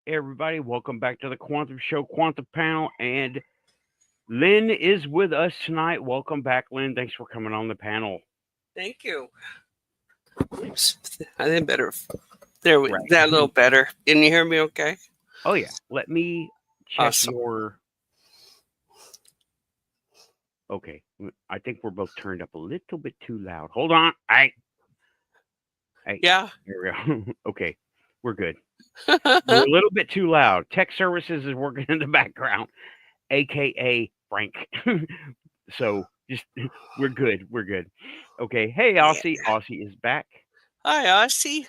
Hey everybody, welcome back to the Quantum Show, Quantum Panel, and Lynn is with us tonight. Welcome back, Lynn. Thanks for coming on the panel. Thank you. Oops. I think better. There, Right. that a little better. Can you hear me okay? Oh yeah. Let me check Awesome. your. Okay, I think we're both turned up a little bit too loud. Hold on. Hey. Yeah. There we go. Okay, we're good. We're a little bit too loud. Tech Services is working in the background, aka Frank. So just we're good. We're good. Okay. Hey, Yeah. Aussie. Aussie is back. Hi, Aussie.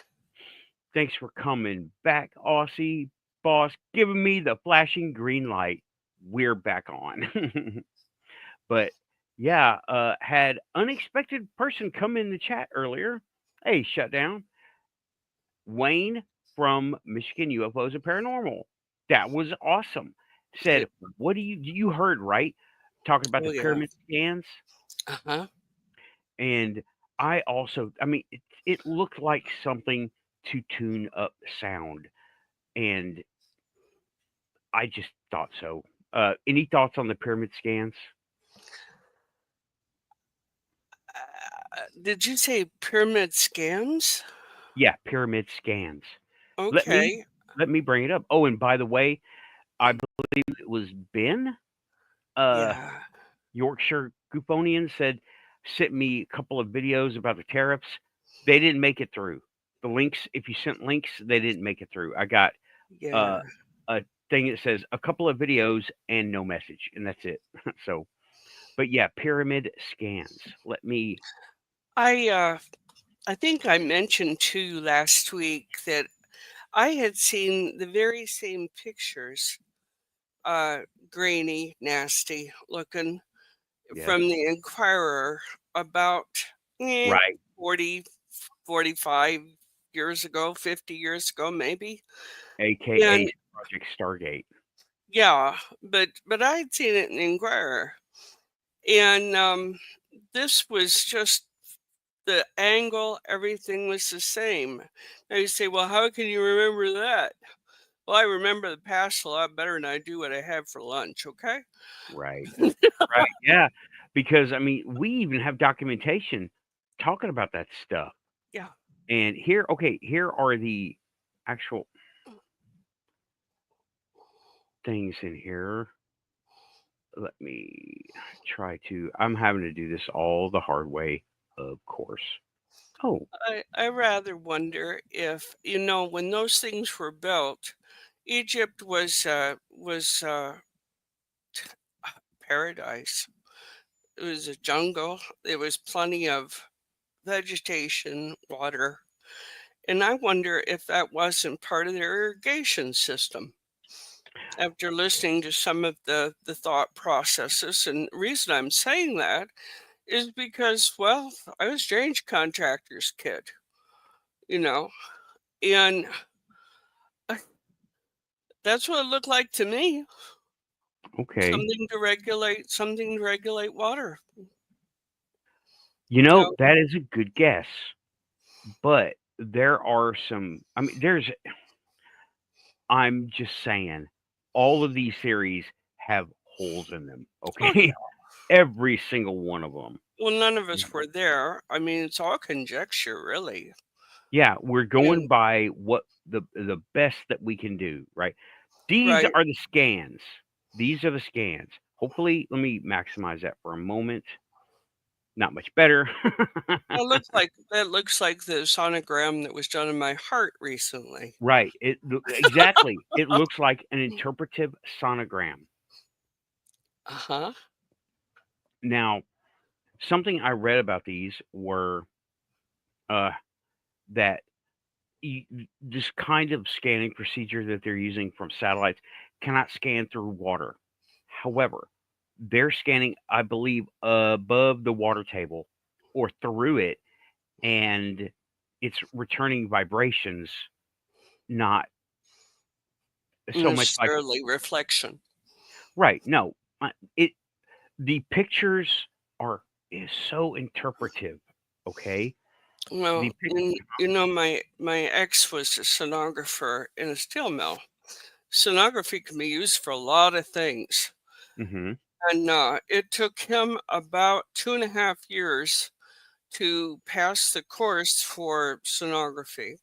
Thanks for coming back, Aussie boss, giving me the flashing green light. We're back on. But yeah, had unexpected person come in the chat earlier. Hey, shut down. Wayne from Michigan UFOs and Paranormal. That was awesome. Said, It, what do you heard, right? Talking about oh the yeah. pyramid scans. Uh huh. And I also, I mean, it looked like something to tune up sound. And I just thought so. Any thoughts on the pyramid scans? Did you say pyramid scams? Yeah, pyramid scans. Let me Okay. let me bring it up. Oh, and by the way, I believe it was Ben, uh, Yeah. Yorkshire Goofonian said sent me a couple of videos about the tariffs. They didn't make it through. The links, if you sent links, they didn't make it through. I got uh, Yeah. a thing that says a couple of videos and no message, and that's it. So, but yeah, pyramid scans. Let me. I uh I think I mentioned to you last week that I had seen the very same pictures, uh, grainy, nasty looking, Yes. from the Inquirer about eh, Right. 40, 45 years ago, 50 years ago, maybe. AKA And Project Stargate. yeah, but I'd seen it in the Inquirer. And this was just the angle, everything was the same. Now you say, well, how can you remember that? Well, I remember the past a lot better than I do what I had for lunch, okay? Right. Right. Yeah. Because I mean, we even have documentation talking about that stuff. Yeah. And here, okay, here are the actual things in here. Let me try to. I'm having to do this all the hard way, of course. Oh, I rather wonder if, when those things were built, Egypt was paradise. It was a jungle. There was plenty of vegetation, water, and I wonder if that wasn't part of their irrigation system. After listening to some of the thought processes, and the reason I'm saying that is because, well, I was drainage contractor's kid, you know, and uh, that's what it looked like to me. okay. Something to regulate water. You You know, know, that is a good guess, but there are some. I mean, there's. I'm just saying, all of these theories have holes in them. oh yeah. Okay, every single one of them. Well, none of us were there. I mean, it's all conjecture, really. Yeah, we're going And by what the best that we can do, right? These right, are the scans. These are the scans. Hopefully, let me maximize that for a moment. Not much better. that looks like the sonogram that was done in my heart recently. Right. Exactly. It looks like an interpretive sonogram. Uh huh. Now, something I read about these were uh, that this kind of scanning procedure that they're using from satellites cannot scan through water. However, they're scanning, I believe, above the water table or through it, and it's returning vibrations, not so much like Necessarily reflection. right. No, it the pictures are is so interpretive. Okay, Well, the pic- my ex was a sonographer in a steel mill, sonography can be used for a lot of things. Mm-hmm. And it took him about 2.5 years to pass the course for sonography.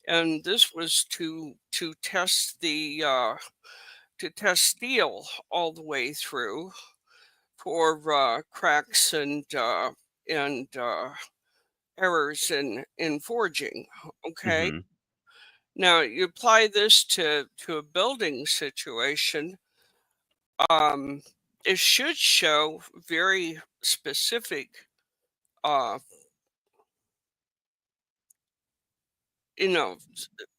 And this was to test the to test steel all the way through for cracks and errors in forging. Okay. Mm-hmm. Now you apply this to a building situation. Um, it should show very specific, uh, you know,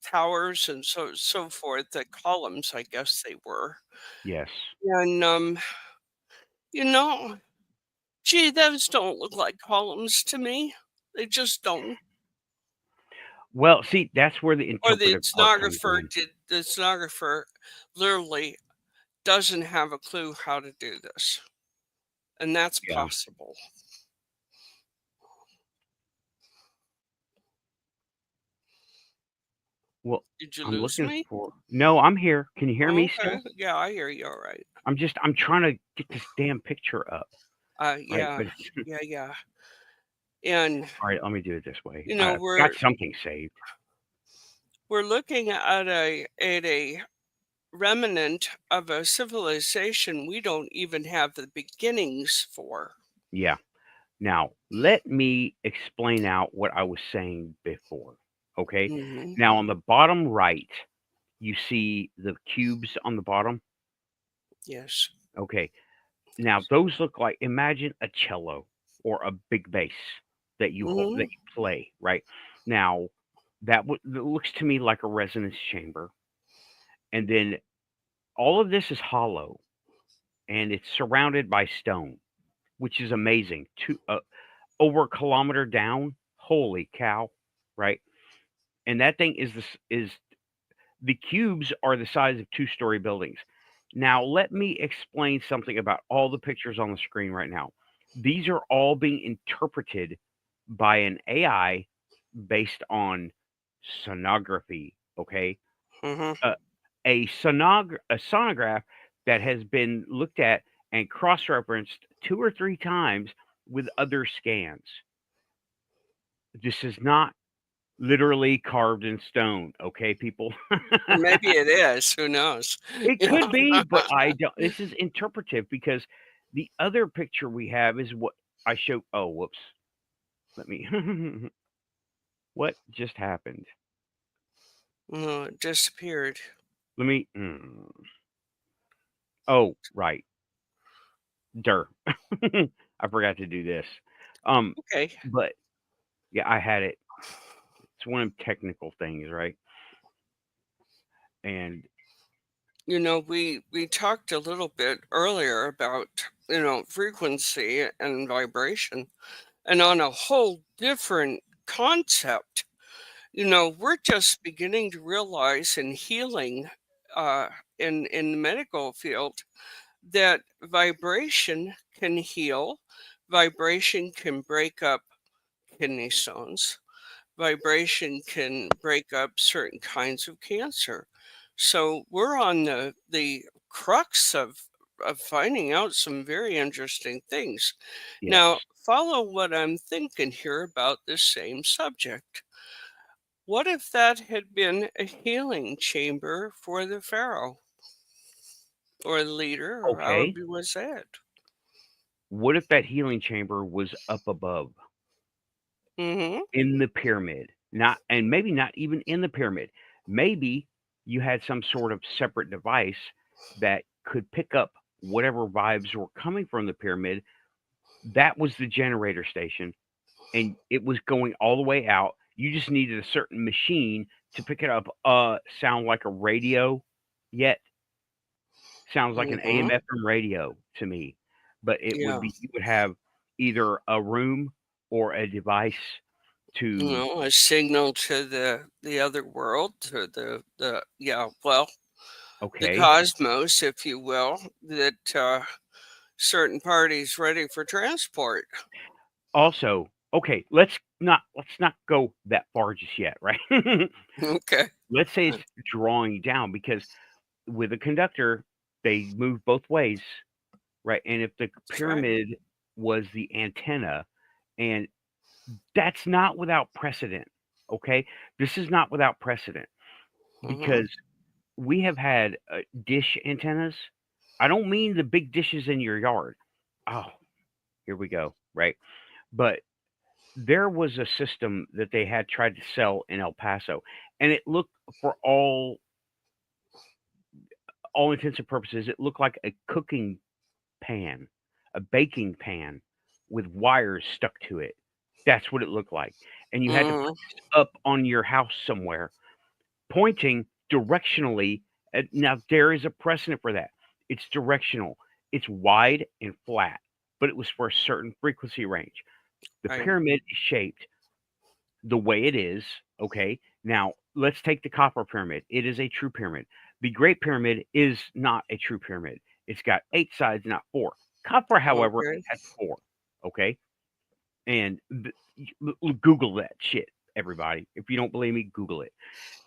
towers and so forth. The columns, I guess they were. Yes. And you know, gee, those don't look like columns to me. They just don't. Well, see, that's where the Or the interpretive part comes stenographer in. literally doesn't have a clue how to do this. And that's Yeah. possible. Well, Did you I'm lose looking me? for. No, I'm here. Can you hear me Okay. still? Yeah, I hear you all right. I'm trying to get this damn picture up, right? Yeah, But it's yeah. And all right. Let me do it this way. you know, I've got something saved. we're looking at a remnant of a civilization we don't even have the beginnings for. Yeah. Now, let me explain out what I was saying before. Okay. Hmm. Now, on the bottom right, you see the cubes on the bottom. Yes. Okay. Now, those look like, imagine a cello or a big bass that you hold, Hmm. that you play, right? Now, that looks to me like a resonance chamber. And then all of this is hollow and it's surrounded by stone, which is amazing. Over a kilometer down, holy cow, right? And that thing is the cubes are the size of two-story buildings. Now, let me explain something about all the pictures on the screen right now. These are all being interpreted by an AI based on sonography, okay? Hmm. Uh, a sonograph that has been looked at and cross-referenced 2 or 3 times with other scans. This is not literally carved in stone, okay, people? Maybe it is. Who knows? It Yeah. could be, but I don't. This is interpretive because the other picture we have is what I showed. Oh, whoops. Let me. What just happened? Oh, it disappeared. Let me. Oh, right. Dur. I forgot to do this. Um, Okay. but yeah, I had it. It's one of them technical things, right? And You know, we talked a little bit earlier about, frequency and vibration, and on a whole different concept. We're just beginning to realize in healing, uh, in the medical field, that vibration can heal, vibration can break up kidney stones, vibration can break up certain kinds of cancer. So we're on the crux of finding out some very interesting things. yes. Now, follow what I'm thinking here about this same subject. What if that had been a healing chamber for the pharaoh or the leader, or however Okay. you would say it? What if that healing chamber was up above Mm-hmm. in the pyramid? Not, and maybe not even in the pyramid. Maybe you had some sort of separate device that could pick up whatever vibes were coming from the pyramid. That was the generator station, and it was going all the way out. You just needed a certain machine to pick it up. Sound like a radio, yet sounds like an Mm-hmm. AM FM radio to me. But it would Yeah. be, you would have either a room or a device to, A signal to the other world, to the yeah, well, the okay. cosmos, if you will, that certain parties ready for transport. Also, okay, let's not go that far just yet, right? Okay. Let's say it's drawing down because with a conductor, they move both ways, right? And if the That's right. pyramid was the antenna, and that's not without precedent, okay? This is not without precedent Mm-hmm. because we have had dish antennas. I don't mean the big dishes in your yard. Oh, here we go, right? But there was a system that they had tried to sell in El Paso, and it looked, for all intents and purposes, it looked like a cooking pan, a baking pan with wires stuck to it. That's what it looked like. And you had to put Mm-hmm. this up on your house somewhere, pointing directionally. Now, there is a precedent for that. It's directional, it's wide and flat, but it was for a certain frequency range. The Right. pyramid is shaped the way it is. Okay. Now, let's take the copper pyramid. It is a true pyramid. The Great Pyramid is not a true pyramid. It's got 8 sides, not 4. Copper, however, Okay. it has 4. Okay. And Google that shit, everybody. If you don't believe me, Google it.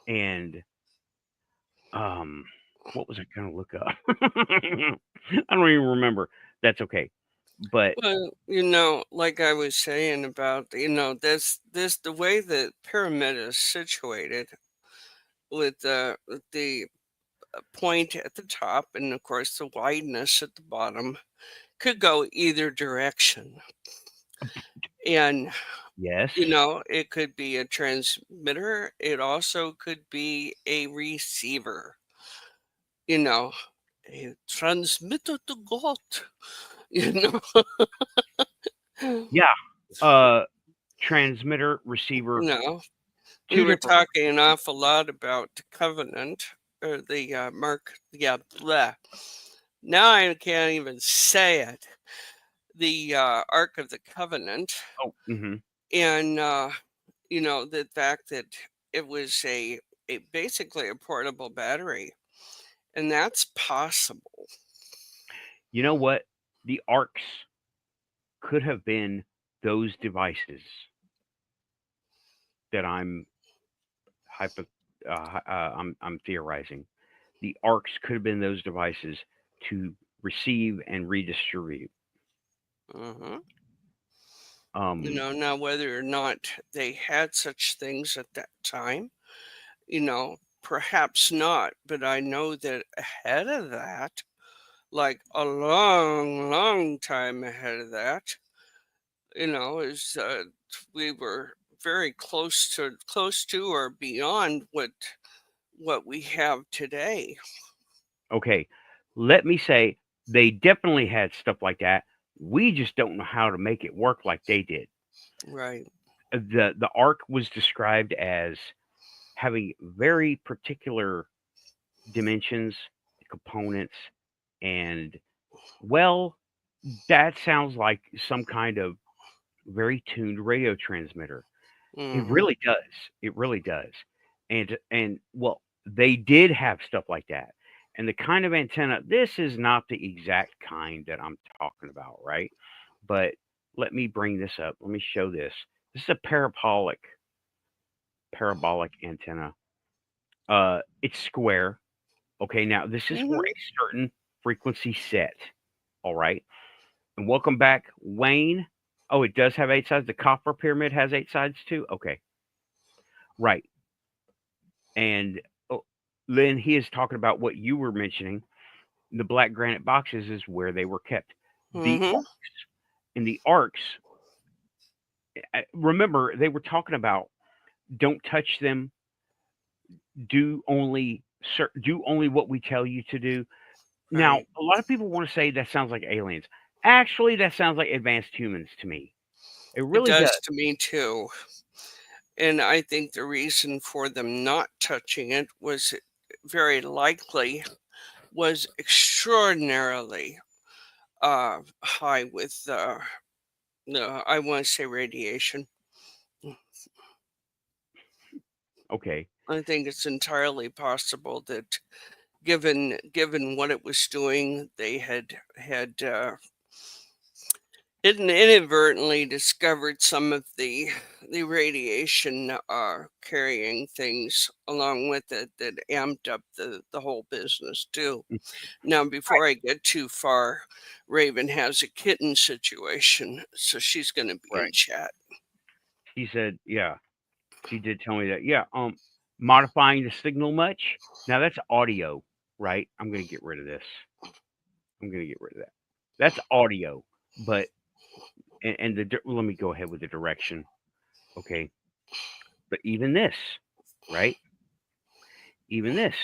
And um, what was I going to look up? I don't even remember. That's okay. But Well, like I was saying about, this the way the pyramid is situated with the point at the top and of course the wideness at the bottom could go either direction. And yes, it could be a transmitter, it also could be a receiver, you know, a transmitter to God, you know. yeah. Uh, transmitter, receiver, You know, we two were different. talking an awful lot about the covenant or the mark. Yeah, blah. Now I can't even say it. The Ark of the Covenant, Oh, mhm. and the fact that it was a basically a portable battery, and that's possible. You know what? The arcs could have been those devices that hypo, I'm theorizing. The arcs could have been those devices to receive and redistribute. Hmm. Um, Now whether or not they had such things at that time, perhaps not. But I know that ahead of that, like a long, long time ahead of that, is we were very close to or beyond what we have today. okay, let me say they definitely had stuff like that. We just don't know how to make it work like they did. Right. The arc was described as having very particular dimensions, components, and well, that sounds like some kind of very tuned radio transmitter. It Hmm. really does. It really does. And well, they did have stuff like that. And the kind of antenna, this is not the exact kind that I'm talking about, right? But let me bring this up. Let me show this. This is a parabolic antenna. It's square. Okay, now this is for Hmm. a certain frequency set. All right. And welcome back, Wayne. Oh, it does have 8 sides. The copper pyramid has 8 sides too. Okay, right. And oh, Lynn, he is talking about what you were mentioning. The black granite boxes is where they were kept. The Hmm. in the arcs, remember they were talking about don't touch them. Do only what we tell you to do. Now, Right. a lot of people want to say that sounds like aliens. Actually, that sounds like advanced humans to me. It It really does. does to me too. And I think the reason for them not touching it was very likely was extraordinarily high with no, I want to say radiation. Okay. I think it's entirely possible that given what it was doing, they had It inadvertently discovered some of the radiation carrying things along with it that amped up the whole business too. Now, before I get too far, Raven has a kitten situation, so she's going to be in Right. chat. She said, yeah, she did tell me that. Yeah. Modifying the signal much? Now that's audio, right? I'm gonna get rid of this. I'm gonna get rid of that. That's audio, but and let me go ahead with the direction. Okay. But even this, right? Even this,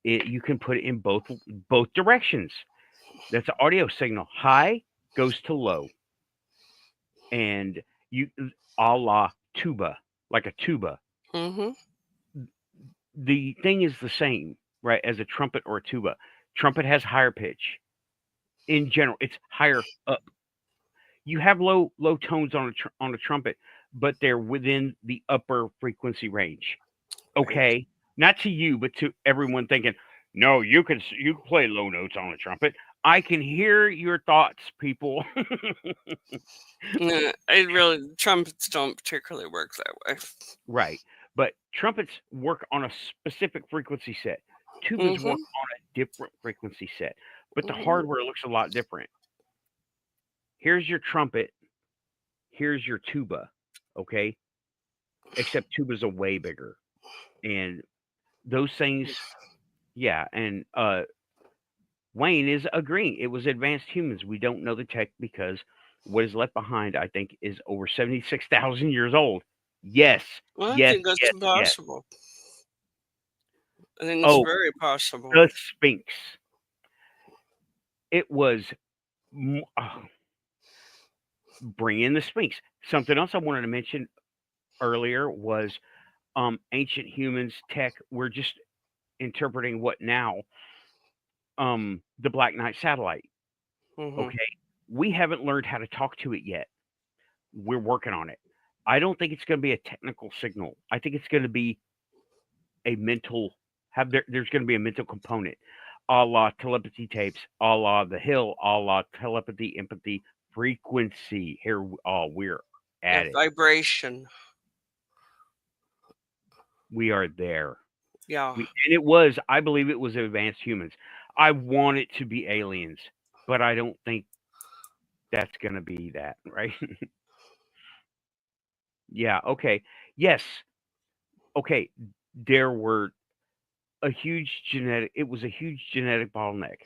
you can put it in both directions. That's an audio signal. High goes to low, and you a la tuba, like a tuba. Mm-hmm. The thing is the same, right, as a trumpet or a tuba. Trumpet has higher pitch. In general, it's higher up. You have low tones on a trumpet, but they're within the upper frequency range. Right. Okay, not to you, but to everyone thinking, no, you can play low notes on a trumpet. I can hear your thoughts, people. Trumpets don't particularly work that way. Right, but trumpets work on a specific frequency set. Tubas work Mm-hmm. on a different frequency set, but the Mm-hmm. hardware looks a lot different. Here's your trumpet. Here's your tuba. Okay, except tubas are way bigger, and those things, yeah. And Wayne is agreeing. It was advanced humans. We don't know the tech because what is left behind, I think, is over 76,000 years old. Yes, Well, I yes, think that's yes, yes. possible. I think it's Oh, very possible. the Sphinx. It was bring in the Sphinx. Something else I wanted to mention earlier was ancient humans tech. We're just interpreting what now the Black Knight satellite. Mm-hmm. Okay, we haven't learned how to talk to it yet. We're working on it. I don't think it's going to be a technical signal. I think it's going to be a mental there's going to be a mental component, a la telepathy tapes, a la the Hill, a la telepathy, empathy, frequency. Here, we're Yeah, at it. vibration. We are there. Yeah. And it was, I believe, it was advanced humans. I want it to be aliens, but I don't think that's going to be that, right? Yeah. Okay. Yes. Okay. There were it was a huge genetic bottleneck.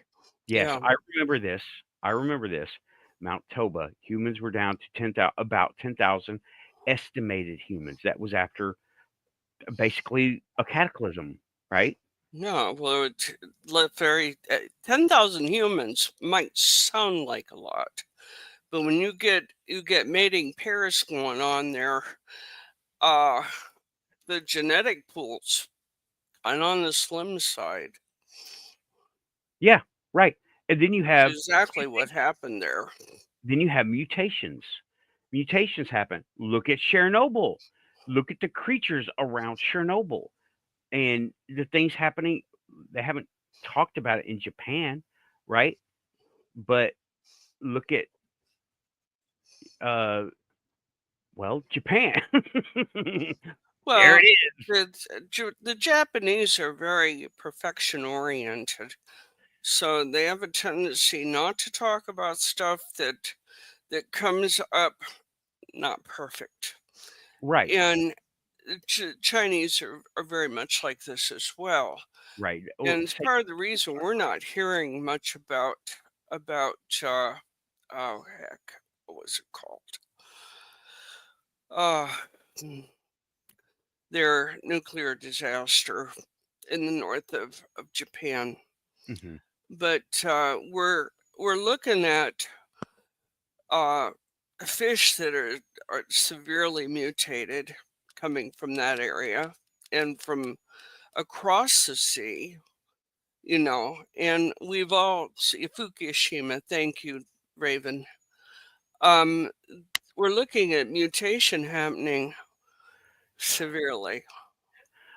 Yes, Yeah. I remember this. I remember this. Mount Toba, humans were down to 10,000, about 10,000 estimated humans. That was after basically a cataclysm, right? No, well, very 10,000 humans might sound like a lot, but when you get mating pairs going on there, uh, the genetic pools and on the slim side. Yeah, right. And then you It's have exactly what happened there. mutations. Mutations happen. Look at Chernobyl. Look at the creatures around Chernobyl and the things happening. They haven't talked about it in Japan, right? But look at uh well, Japan. There Well, it is. the Japanese are very perfection oriented, so they have a tendency not to talk about stuff that comes up not perfect. Right, And Chinese are very much like this as well. right. Oh, And it's part of the reason we're not hearing much about oh heck, what was it called? Uh their nuclear disaster in the north of Japan. mhm. But we're looking at uh, fish that are severely mutated coming from that area and from across the sea, and we've all see Fukushima. Thank you, Raven. Um, we're looking at mutation happening severely.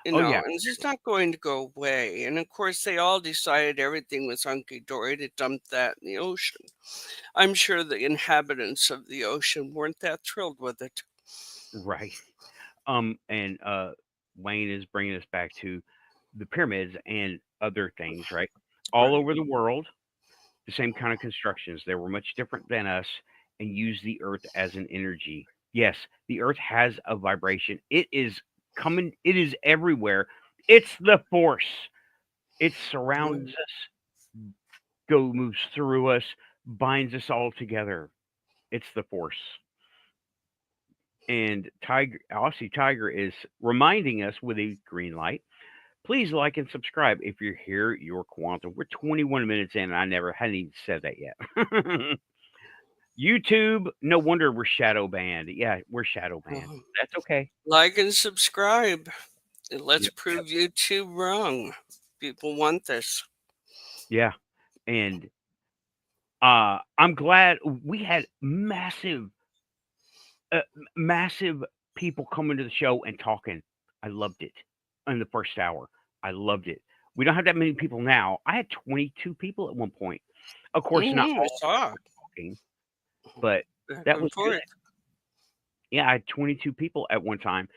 You Oh know, yeah, and it's just not going to go away. And of course, they all decided everything was hunky dory to dump that in the ocean. I'm sure the inhabitants of the ocean weren't that thrilled with it. right. And Wayne is bringing us back to the pyramids and other things, right? All Right. over the world, the same kind of constructions. They were much different than us and use the earth as an energy. Yes, the earth has a vibration. It is coming, it is everywhere. It's the force. It surrounds Mm. us, moves through us, binds us all together. It's the force. And Aussie Tiger is reminding us with a green light. Please like and subscribe if you're here. Your quantum. We're 21 minutes in, and I never hadn't even said that yet. YouTube, no wonder we're shadow banned. Yeah, we're shadow banned. Mhm. That's okay. Like and subscribe. And let's Yep, yep. prove YouTube wrong. People want this. Yeah. And I'm glad we had massive people coming to the show and talking. I loved it in the first hour. I loved it. We don't have that many people now. I had 22 people at one point. Of course, not I all of them saw were talking, but back that and was good. forth. Yeah, I had 22 people at one time.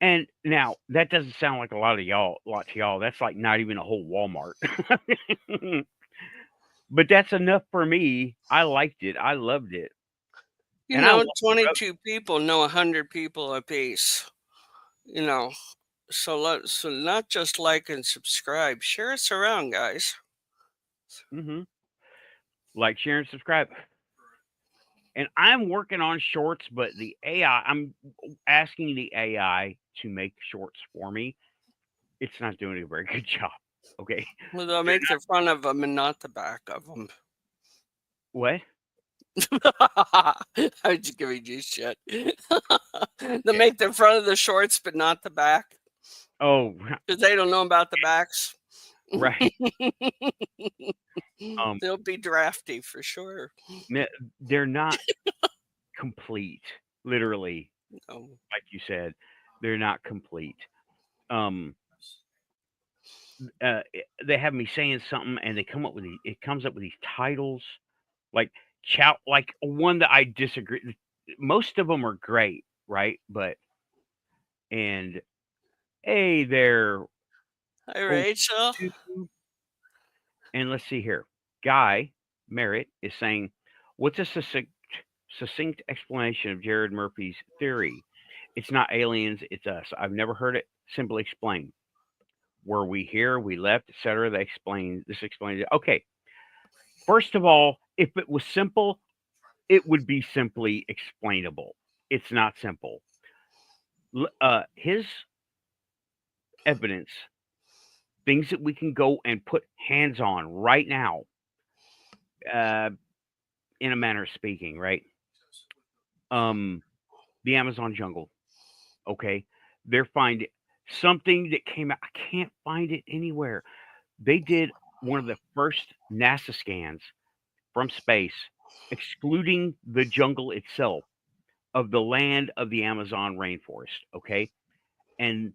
And now that doesn't sound like a lot to y'all. That's like not even a whole Walmart. But that's enough for me. I liked it. I loved it. You And I know, love the 22 people know 100 people apiece. You know, so not just like and subscribe. Share us around, guys. like, share, and subscribe. And I'm working on shorts, but I'm asking the AI to make shorts for me. It's not doing a very good job. Okay. Well, they'll They're make the front of them and not the back of them. what? I'm just giving you shit. They'll make the front of the shorts, but not the back, Oh, because they don't know about the backs. right. Um, They'll be drafty for sure. they're not complete, literally, Oh, like you said. They're not complete. Um, they have me saying something, and they come up with it comes up with these titles, like like one that I disagree. Most of them are great, right? But and hey there, hi, oh, Rachel. and let's see here. Guy Merritt is saying, "What's a succinct explanation of Jared Murphy's theory? It's not aliens, it's us. I've never heard it. Simply explain. Were we here? We left, etc." They explain. This explains it. Okay. First of all, if it was simple, it would be simply explainable. It's not simple. His evidence, things that we can go and put hands on right now, uh, in a manner of speaking, right? Um, the Amazon jungle. Okay, they're finding something that came out. I can't find it anywhere. They did one of the first NASA scans from space, excluding the jungle itself of the land of the Amazon rainforest. Okay, and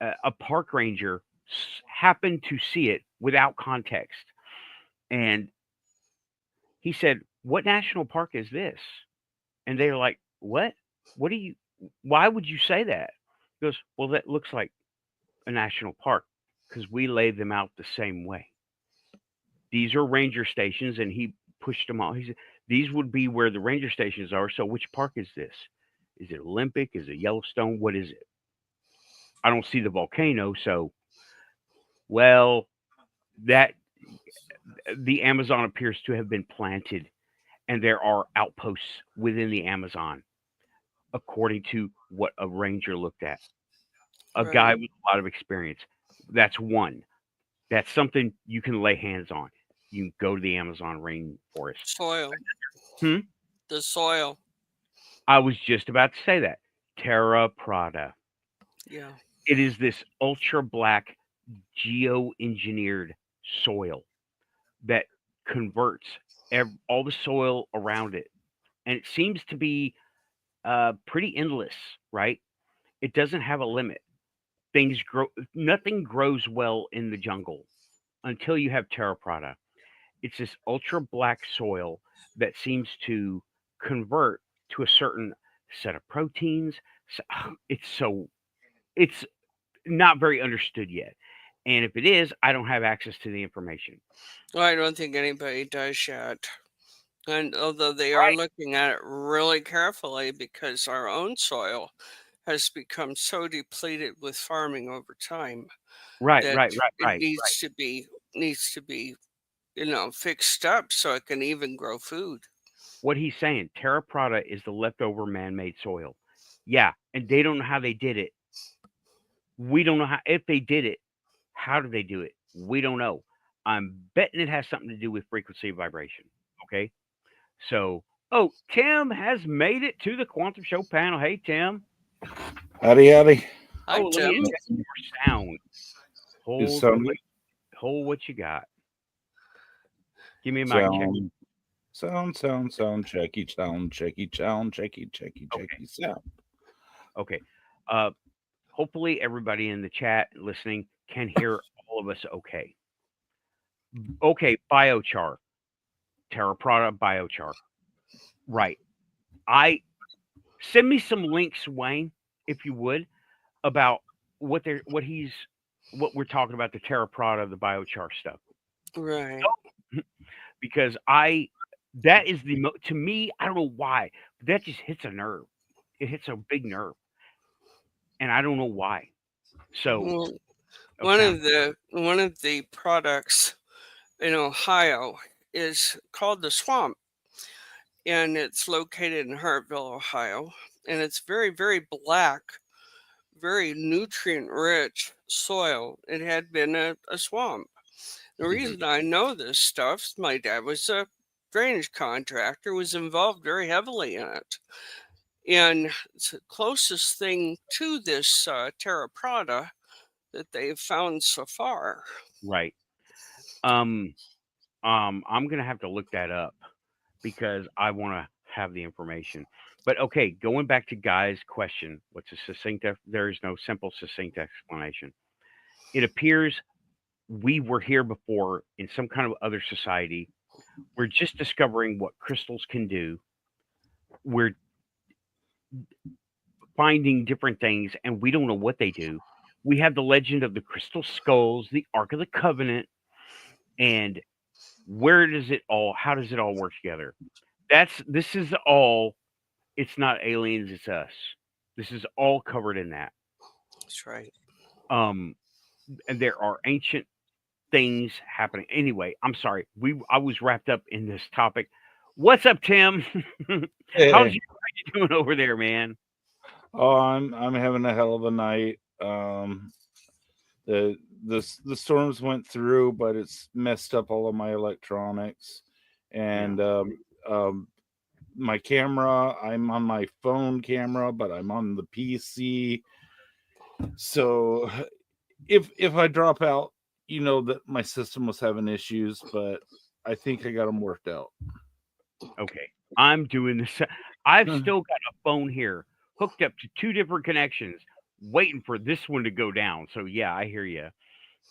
a park ranger happened to see it without context, and he said, "What national park is this?" And they're like, "What? What do you? Why would you say that?" He goes, "Well, that looks like a national park because we lay them out the same way. These are ranger stations," and he pushed them all. He said, "These would be where the ranger stations are. So, which park is this? Is it Olympic? Is it Yellowstone? What is it? I don't see the volcano. So, well, that the Amazon appears to have been planted, and there are outposts within the Amazon, according to what a ranger looked at, a guy right. with a lot of experience. That's one. That's something you can lay hands on. You can go to the Amazon rainforest. Soil. Hmm? The soil. I was just about to say that. Terra Prada. Yeah. It is this ultra black geoengineered soil that converts all the soil around it. And it seems to be pretty endless, right? It doesn't have a limit. things grow. Nothing grows well in the jungle until you have terra preta. It's this ultra black soil that seems to convert to a certain set of proteins. So, it's not very understood yet. And if it is, I don't have access to the information. Well, I don't think anybody does yet. And although they are Right, looking at it really carefully because our own soil has become so depleted with farming over time right, that right, right, it right. needs to be, fixed up so it can even grow food. What he's saying, terra preta is the leftover man-made soil. Yeah, and they don't know how they did it. We don't know how if they did it. How did they do it? We don't know. I'm betting it has something to do with frequency and vibration. Okay, so oh, Tim has made it to the Quantum Show panel. Hey, Tim. Howdy, howdy. Hi, Oh, let me Tim. adjust your sound. Is Hold, sound good? hold what you got. Give me a mic check. Sound, checky, sound, checky, sound, checky, Okay, sound. okay. Uh, hopefully everybody in the chat listening can hear all of us okay. Okay, biochar, Terra Prada biochar. Right. I send me some links, Wayne, if you would, about what we're talking about, the Terra Prada, the biochar stuff. Right. Because that is to me, I don't know why, but that just hits a nerve. It hits a big nerve, and I don't know why. So, Well, okay, one of the products in Ohio is called the Swamp, and it's located in Hartville, Ohio, and it's very, very black, very nutrient rich soil. It had been a swamp. The mhm, reason I know this stuff is my dad was a drainage contractor, was involved very heavily in it. And it's the closest thing to this terra preta that they've found so far. right. Um, I'm gonna have to look that up because I want to have the information. But okay, going back to Guy's question, what's a succinct? There is no simple, succinct explanation. It appears we were here before in some kind of other society. We're just discovering what crystals can do. We're finding different things, and we don't know what they do. We have the legend of the crystal skulls, the Ark of the Covenant, and where does it all? How does it all work together? This is all. It's not aliens, it's us. This is all covered in that. That's right. Um, and there are ancient things happening. Anyway, I'm sorry. I was wrapped up in this topic. What's up, Tim? How Hey. you doing over there, man? Oh, I'm having a hell of a night. The the storms went through, but it's messed up all of my electronics, Yeah. and my camera. I'm on my phone camera, but I'm on the PC. So if I drop out, you know that my system was having issues, but I think I got them worked out. Okay. I'm doing this. I've still got a phone here hooked up to two different connections, waiting for this one to go down. So yeah, I hear you.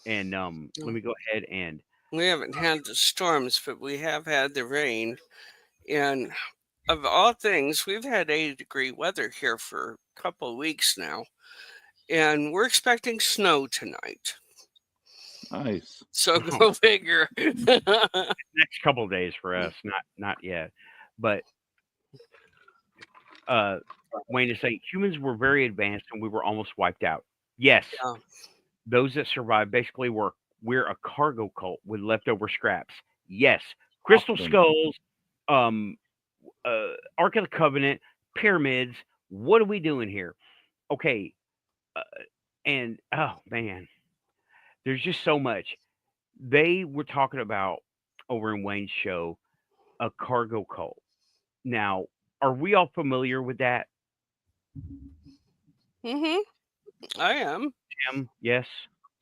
And let Mm. me go ahead and We haven't had the storms, but we have had the rain. And of all things, we've had 80-degree weather here for a couple of weeks now. And we're expecting snow tonight. Nice. So oh, go figure. next couple of days for us, not yet. But uh Wayne is saying humans were very advanced and we were almost wiped out. Yes, Yeah. those that survived basically we're a cargo cult with leftover scraps. Yes, crystal Awesome. skulls, um, Ark of the Covenant, pyramids. What are we doing here? Okay, uh, and oh man, there's just so much. They were talking about over in Wayne's show a cargo cult. Now, are we all familiar with that? Mm-hmm. I am. Yes.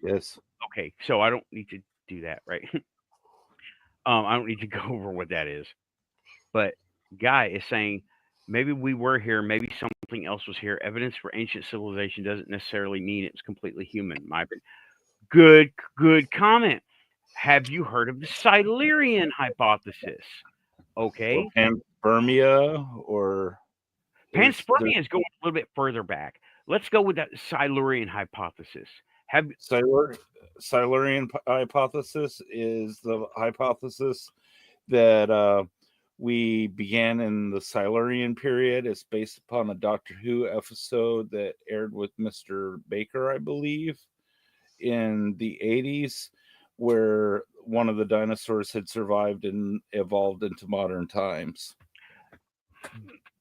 Yes. Okay, so I don't need to do that, right? I don't need to go over what that is. But Guy is saying maybe we were here, maybe some something else was here. Evidence for ancient civilization doesn't necessarily mean it's completely human. My opinion. Good comment. Have you heard of the Silurian hypothesis? Okay. Or panspermia, or there's Panspermia is going a little bit further back. Let's go with that Silurian hypothesis. Silurian hypothesis is the hypothesis that we began in the Silurian period. It's based upon a Doctor Who episode that aired with Mr. Baker, I believe, in the 80s, where one of the dinosaurs had survived and evolved into modern times.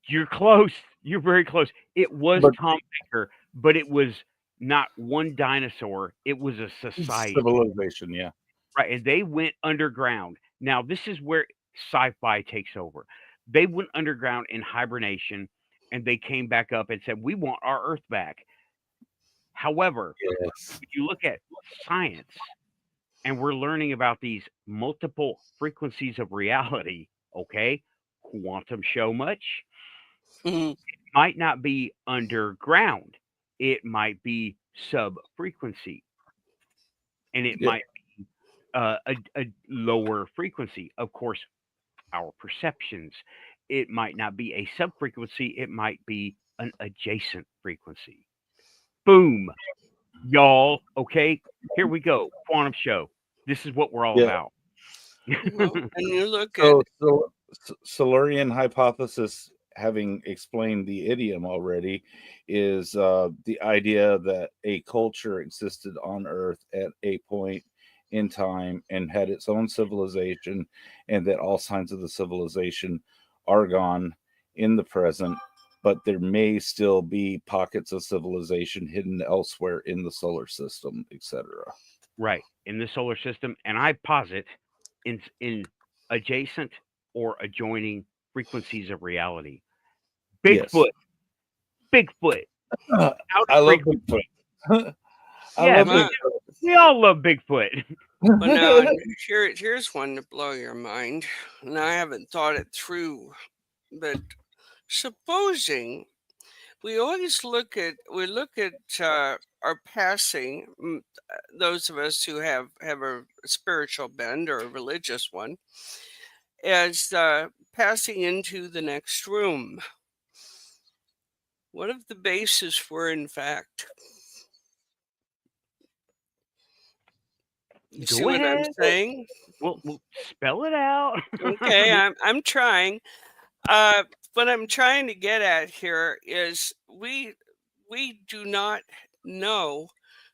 You're close. You're very close. It was But- Tom Baker, but it was not one dinosaur. It was a society. Civilization, yeah. Right. And they went underground. Now, this is where sci-fi takes over. They went underground in hibernation and they came back up and said, we want our Earth back. However, Yes. if you look at science and we're learning about these multiple frequencies of reality, okay, quantum show much? Mhm. Might not be underground. It might be sub-frequency. And it Yeah. might be a lower frequency. Of course, our perceptions. It might not be a sub-frequency. It might be an adjacent frequency. Boom. Y'all, okay, here we go. Quantum show. This is what we're all Yeah. about. Well, and you look at So Silurian hypothesis, having explained the idiom already, is the idea that a culture existed on Earth at a point in time and had its own civilization, and that all signs of the civilization are gone in the present, but there may still be pockets of civilization hidden elsewhere in the solar system, etc. Right. In the solar system. And I posit in adjacent or adjoining frequencies of reality. Yes. Bigfoot. Uh, Out I of love frequency. Bigfoot. Yeah, Bigfoot. we all love Bigfoot. But now here's one to blow your mind. And I haven't thought it through, but supposing we always look at our passing, those of us who have a spiritual bend or a religious one, as passing into the next room. What if the bases were in fact? You see Go what I'm ahead. saying? We'll spell it out. Okay, I'm trying. What I'm trying to get at here is we do not know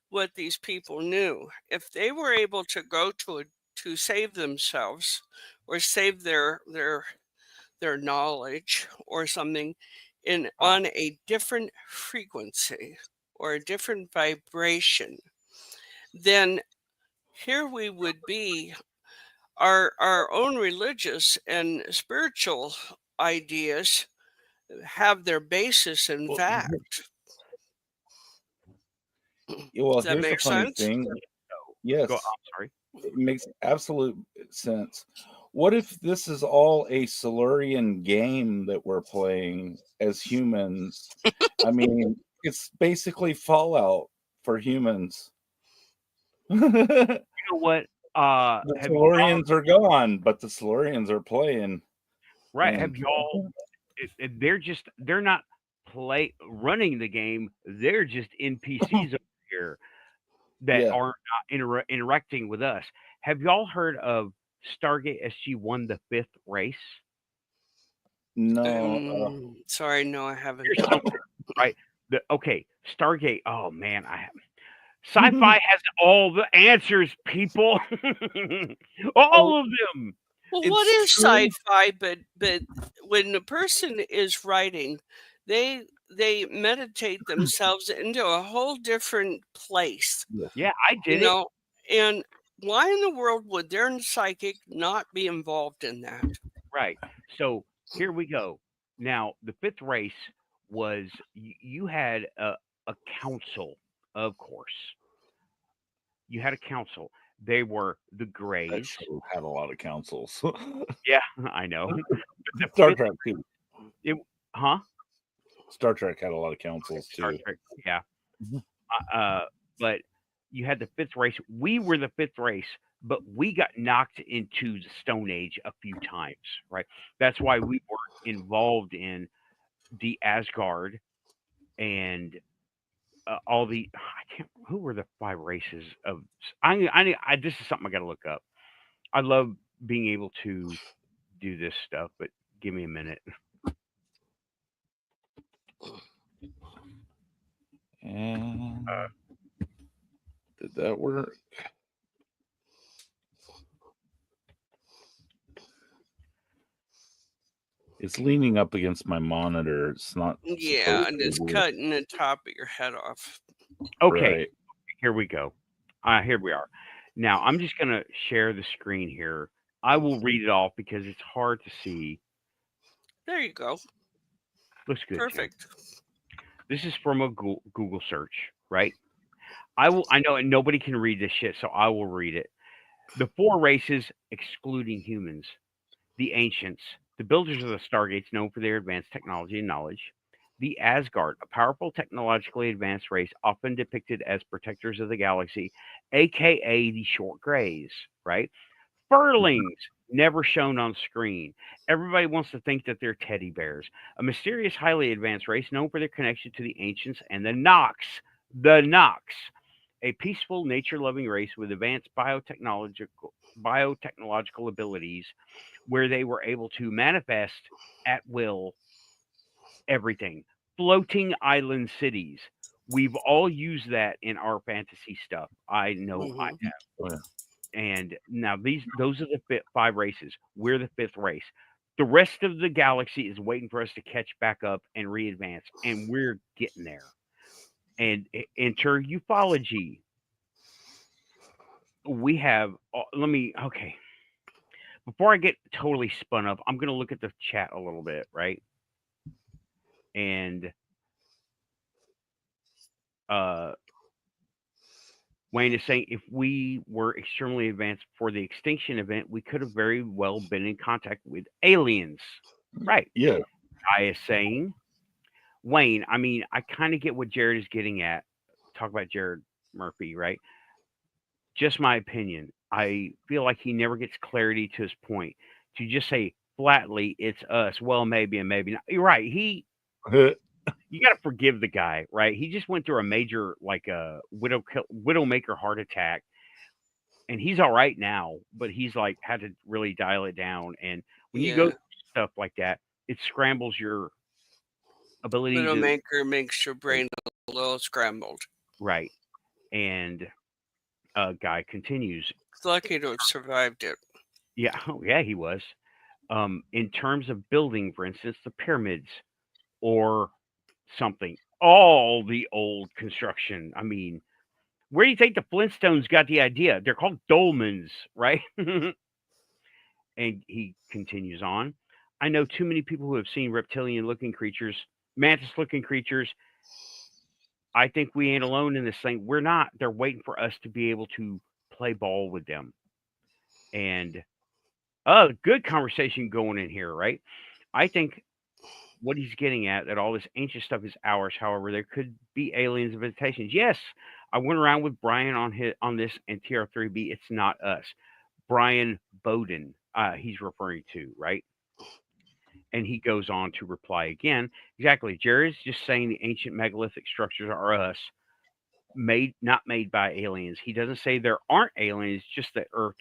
what these people knew. If they were able to go to save themselves or save their knowledge or something on a different frequency or a different vibration, then here we would be. Our own religious and spiritual ideas have their basis in Well, fact. Well, Does that here's the make funny sense? thing. Yes, I'm sorry. it makes absolute sense. What if this is all a Silurian game that we're playing as humans? I mean, it's basically Fallout for humans. The You know what? Have you all, Silurians are gone, but the Silurians are playing. right? And Have y'all? They're not running the game. They're just NPCs over here that Yeah. are not interacting with us. Have y'all heard of Stargate SG-1, the fifth race? No, Sorry, no, I haven't. Here's something, right? Okay, Stargate. Oh man, Sci-fi has all the answers, people. All of them. Well, It's what is true. sci-fi? But when a person is writing, they meditate themselves into a whole different place. Yeah, I You did it. know, and why in the world would their psychic not be involved in that? Right. So here we go. Now, the fifth race was you had a council, of course. You had a council. They were the That Greys. show had a lot of councils. Yeah, I know. But the Star fifth, Trek too. huh? Star Trek had a lot of councils Star too. Trek, yeah. Mhm. But you had the fifth race. We were the fifth race, but we got knocked into the Stone Age a few times, right? That's why we were involved in the Asgard and all the. I can't. Who were the five races of? This is something I got to look up. I love being able to do this stuff, but give me a minute. And did that work? It's leaning up against my monitor. It's not. Yeah, and it's supposed to. cutting the top of your head off. Okay, Right. here we go. Here we are. Now I'm just gonna share the screen here. I will read it off because it's hard to see. There you go. Looks good, Tim. Perfect. This is from a Google search, right? I know, and nobody can read this shit, so I will read it. The four races, excluding humans: the ancients, the builders of the stargates, known for their advanced technology and knowledge; the Asgard, a powerful, technologically advanced race, often depicted as protectors of the galaxy, aka the short grays, right? Furlings, never shown on screen. Everybody wants to think that they're teddy bears. A mysterious, highly advanced race known for their connection to the ancients; and the Nox. The Nox, a peaceful, nature-loving race with advanced biotechnological abilities, where they were able to manifest at will everything. Floating island cities. We've all used that in our fantasy stuff. I know I Mhm. have. Oh, yeah. And now those are the five races. We're the fifth race. The rest of the galaxy is waiting for us to catch back up and re-advance, and we're getting there. And enter ufology. We have. Okay. Before I get totally spun up, I'm going to look at the chat a little bit, right? And Wayne is saying if we were extremely advanced for the extinction event, we could have very well been in contact with aliens. Right. Yeah. I is saying, Wayne, I mean, I kind of get what Jared is getting at. Talk about Jared Murphy, right? Just my opinion. I feel like he never gets clarity to his point. To just say flatly, it's us. Well, maybe and maybe not. You're right. You got to forgive the guy, right? He just went through a major, like a widowmaker heart attack, and he's all right now. But he's like had to really dial it down. And when you go Yeah. through stuff like that, it scrambles your ability to Widowmaker makes your brain a little scrambled. right. And guy continues. It's lucky to have survived it. Yeah, oh yeah, he was. In terms of building, for instance, the pyramids or something, all the old construction. I mean, where do you think the Flintstones got the idea? They're called dolmens, right? And he continues on. I know too many people who have seen reptilian-looking creatures, mantis-looking creatures. I think we ain't alone in this thing. We're not. They're waiting for us to be able to play ball with them. And good conversation going in here, right? I think what he's getting at that all this ancient stuff is ours. However, there could be aliens and visitations. Yes, I went around with Bryan on this and TR3B. It's not us. Brian Bowden, he's referring to, right? And he goes on to reply again. Exactly. Jared's just saying the ancient megalithic structures are us, not made by aliens. He doesn't say there aren't aliens, just the Earth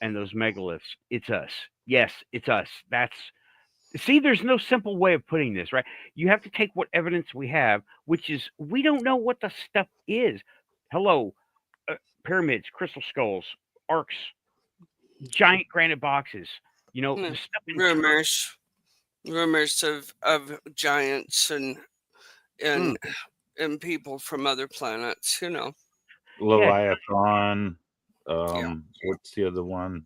and those megaliths. It's us. Yes, it's us. See, there's no simple way of putting this, right? You have to take what evidence we have, which is we don't know what the stuff is. Hello, pyramids, crystal skulls, arcs, giant granite boxes. The stuff in Rumors of giants and people from other planets. Leviathan. Yeah. What's the other one?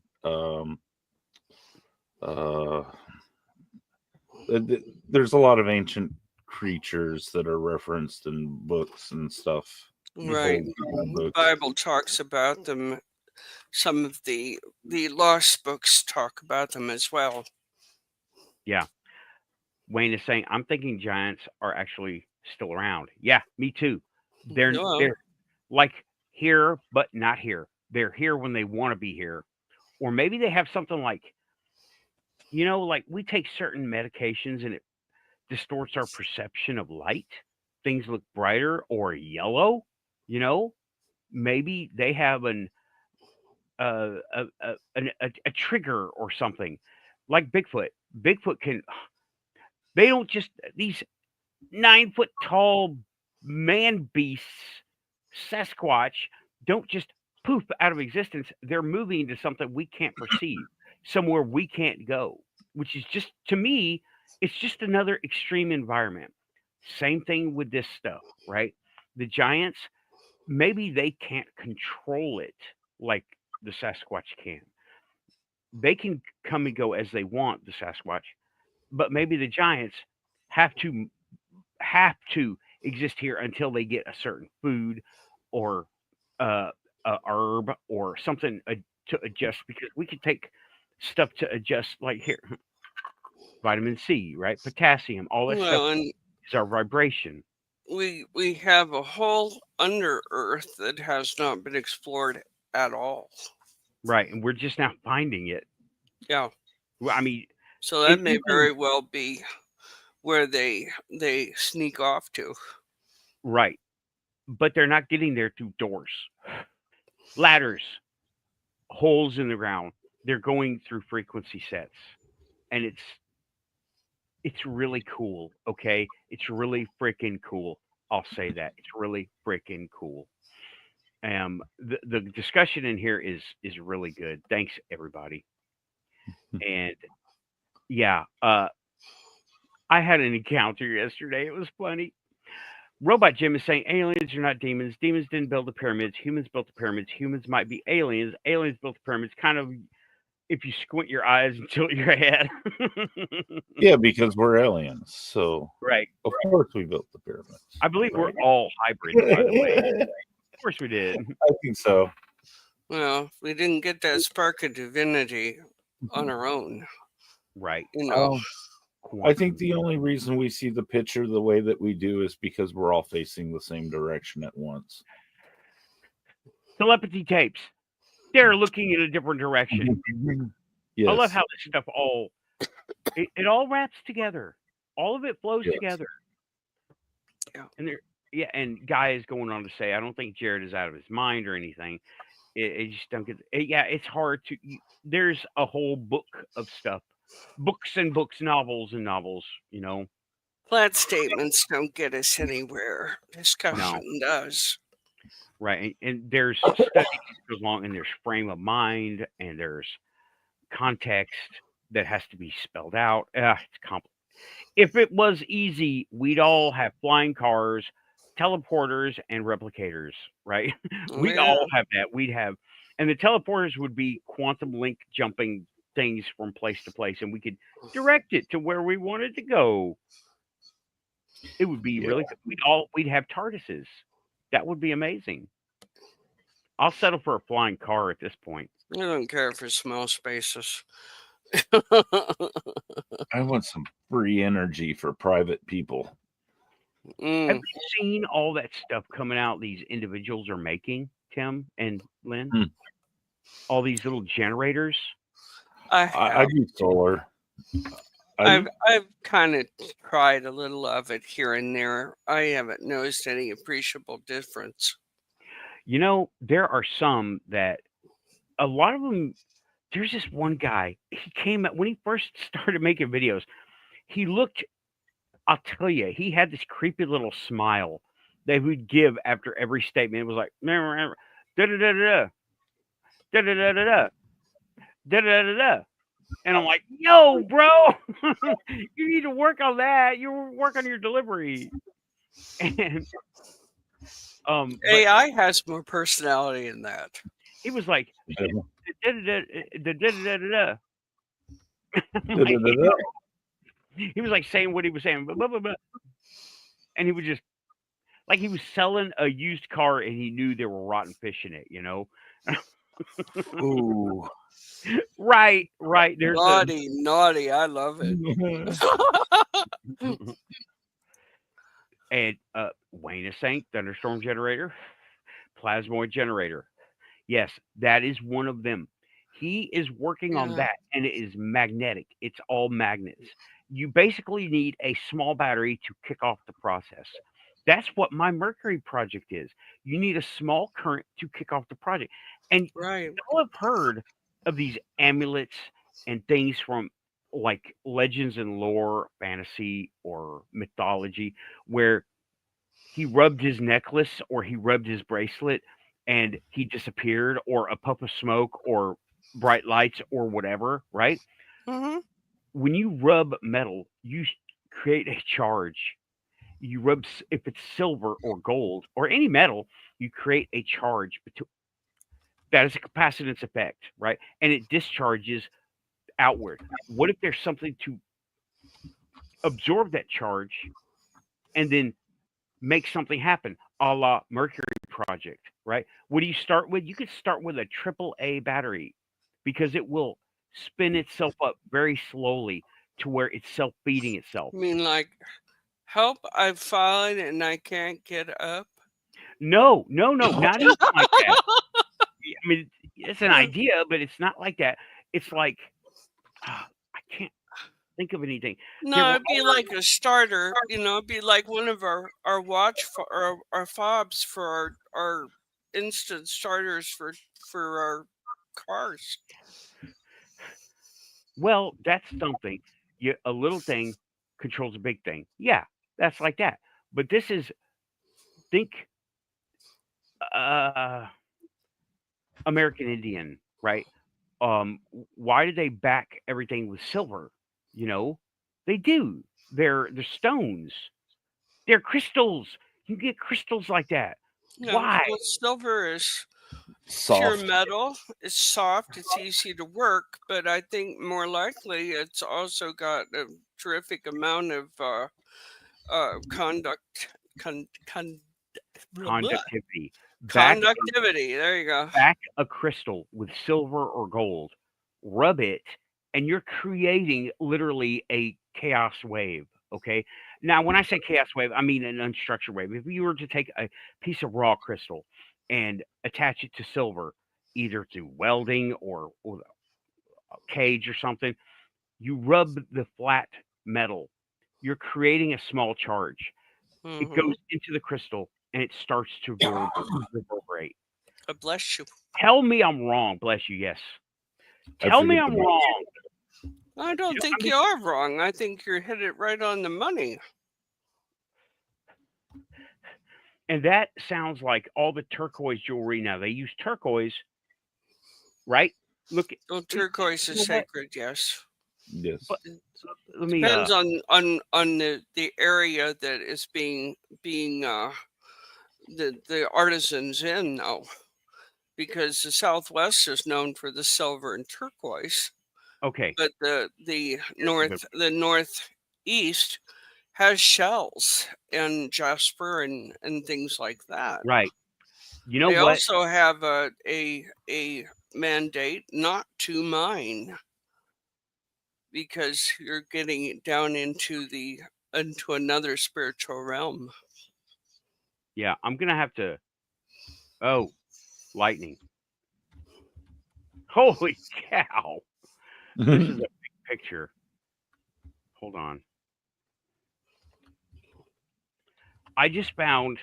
There's a lot of ancient creatures that are referenced in books and stuff. Right. The Bible talks about them. Some of the lost books talk about them as well. Yeah. Wayne is saying, I'm thinking giants are actually still around. Yeah, me too. They're Well, they're like here, but not here. They're here when they want to be here. Or maybe they have something like, like we take certain medications and it distorts our perception of light. Things look brighter or yellow, you know? Maybe they have a trigger or something. Like Bigfoot. Bigfoot can they don't just these 9 foot tall man beasts, Sasquatch, don't just poof out of existence. They're moving into something we can't perceive, somewhere we can't go, which is just, to me, it's just another extreme environment. Same thing with this stuff, right? The giants, maybe they can't control it like the Sasquatch can. They can come and go as they want, the Sasquatch, but maybe the giants have to exist here until they get a certain food or a herb or something to adjust, because we could take stuff to adjust, like here, vitamin C, right? Potassium, all that stuff and is our vibration. we have a whole under earth that has not been explored at all. Right. And we're just now finding it. Yeah. Well, I mean, So that may even, very well be where they sneak off to. right. But they're not getting there through doors, ladders, holes in the ground. They're going through frequency sets. And it's really cool, okay? It's really freaking cool. I'll say that. It's really freaking cool. The discussion in here is really good. Thanks everybody. And yeah, I had an encounter yesterday. It was funny. Robot Jim is saying aliens are not demons. Demons didn't build the pyramids. Humans built the pyramids. Humans might be aliens. Aliens built the pyramids. Kind of, if you squint your eyes and tilt your head. Yeah, because we're aliens. So, Right. of course, we built the pyramids. I believe we're all hybrids, by the way. Of course we did. I think so. Well, we didn't get that spark of divinity on our own. Right. I think the only reason we see the picture the way that we do is because we're all facing the same direction at once. Telepathy tapes. They're looking in a different direction. Yes. I love how this stuff it all wraps together. All of it flows together. Yeah. And and Guy is going on to say, I don't think Jared is out of his mind or anything. It just don't get. It's hard to. There's a whole book of stuff, books and books, novels and novels. Flat statements don't get us anywhere. Discussion does. Right, and there's studies that goes along, and there's frame of mind, and there's context that has to be spelled out. It's complicated. If it was easy, we'd all have flying cars, teleporters, and replicators, right? We'd all have that. And the teleporters would be quantum link jumping things from place to place, and we could direct it to where we wanted to go. It would be really good. We'd have TARDISes. That would be amazing. I'll settle for a flying car at this point. I don't care for small spaces. I want some free energy for private people. Have you seen all that stuff coming out these individuals are making, Tim and Lynn? All these little generators? I do solar. I've kind of tried a little of it here and there. I haven't noticed any appreciable difference. There are some that, a lot of them, there's this one guy, he came out, when he first started making videos, he looked, I'll tell you, he had this creepy little smile that he would give after every statement. It was like, da-da-da-da-da, da-da-da-da-da, da-da-da-da-da. And I'm like, yo, bro, you need to work on that. You work on your delivery. And AI has more personality in that. He was like, he was like saying what he was saying, blah, blah, blah. And he was just like, he was selling a used car and he knew there were rotten fish in it, Ooh. Right. There's a Naughty. I love it. and Wayne is saying thunderstorm generator, plasmoid generator. Yes, that is one of them. He is working on Yeah. that, and it is magnetic. It's all magnets. You basically need a small battery to kick off the process. That's what my Mercury project is. You need a small current to kick off the project. And Right. y'all have heard of these amulets and things from like legends and lore, fantasy, or mythology, where he rubbed his necklace or he rubbed his bracelet and he disappeared, or a puff of smoke or bright lights or whatever, right? Mm-hmm. When you rub metal, you create a charge. You rub, if it's silver or gold or any metal, you create a charge. That is a capacitance effect, right? And it discharges outward. What if there's something to absorb that charge and then make something happen, a la Mercury project, right? What do you start with? You could start with a triple A battery because it will spin itself up very slowly to where it's self feeding itself. I mean, like, help! I've fallen and I can't get up. No, not even like that. I mean, it's an idea, but it's not like that. It's like, I can't think of anything. There No, were it'd be like a starter. It'd be like one of our watch for our fobs for our instant starters for our cars. Well, that's something. A little thing controls a big thing. Yeah, that's like that. But this is, think uh, American Indian, right? Why do they back everything with silver? You know, they do. They're stones. They're crystals. You get crystals like that. Why? Well, silver is pure Soft. metal. It's soft. It's easy to work, but I think more likely it's also got a terrific amount of conduct con, con, blah, blah. Conductivity. Conductivity. There you go. Back a crystal with silver or gold. Rub it, and you're creating literally a chaos wave. Okay. Now, when I say chaos wave, I mean an unstructured wave. If you were to take a piece of raw crystal and attach it to silver, either through welding or a cage or something, you rub the flat metal. You're creating a small charge. It Hmm. goes into the crystal and it starts to reverberate. Bless you. Tell me I'm wrong. Bless you. Yes. I Tell me forget I'm the wrong. I don't I think mean, you are wrong. I think you're hit it right on the money. and that sounds like all the turquoise jewelry now. They use turquoise, right? Look, Well, turquoise you is know what? sacred, yes. Yes. But let me. Depends on the area that is being the artisans in now, because the Southwest is known for the silver and turquoise, Okay. but the Good. northeast has shells and jasper and things like that. Right. You know They what? also have a mandate not to mine, because you're getting down into another spiritual realm. Yeah, I'm gonna have to. Oh, lightning! Holy cow! This is a big picture. Hold on. I just found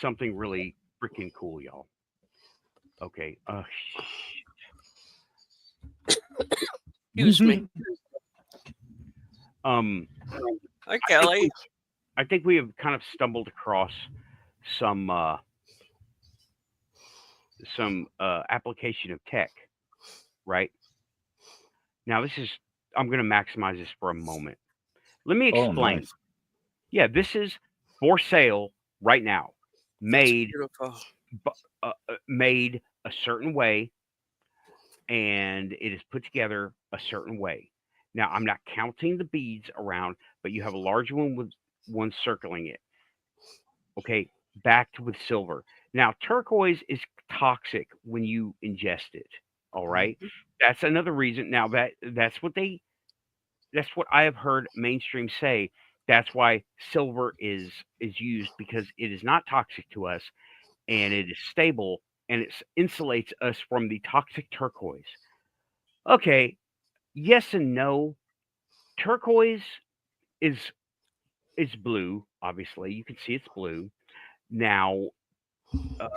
something really freaking cool, y'all. Okay. Excuse me. Um, Hi, Kelly. I think we have kind of stumbled across some application of tech, right? Now this is, I'm going to maximize this for a moment. Let me Oh, explain. nice. Yeah, this is for sale right now. That's Made beautiful. made a certain way, and it is put together a certain way. Now I'm not counting the beads around, but you have a large one with one circling it. Okay, backed with silver. Now turquoise is toxic when you ingest it. All right. Mhm. That's another reason. Now that's what I have heard mainstream say. That's why silver is used, because it is not toxic to us, and it is stable, and it insulates us from the toxic turquoise. Okay, yes and no. Turquoise is blue. Obviously, you can see it's blue. Now, uh,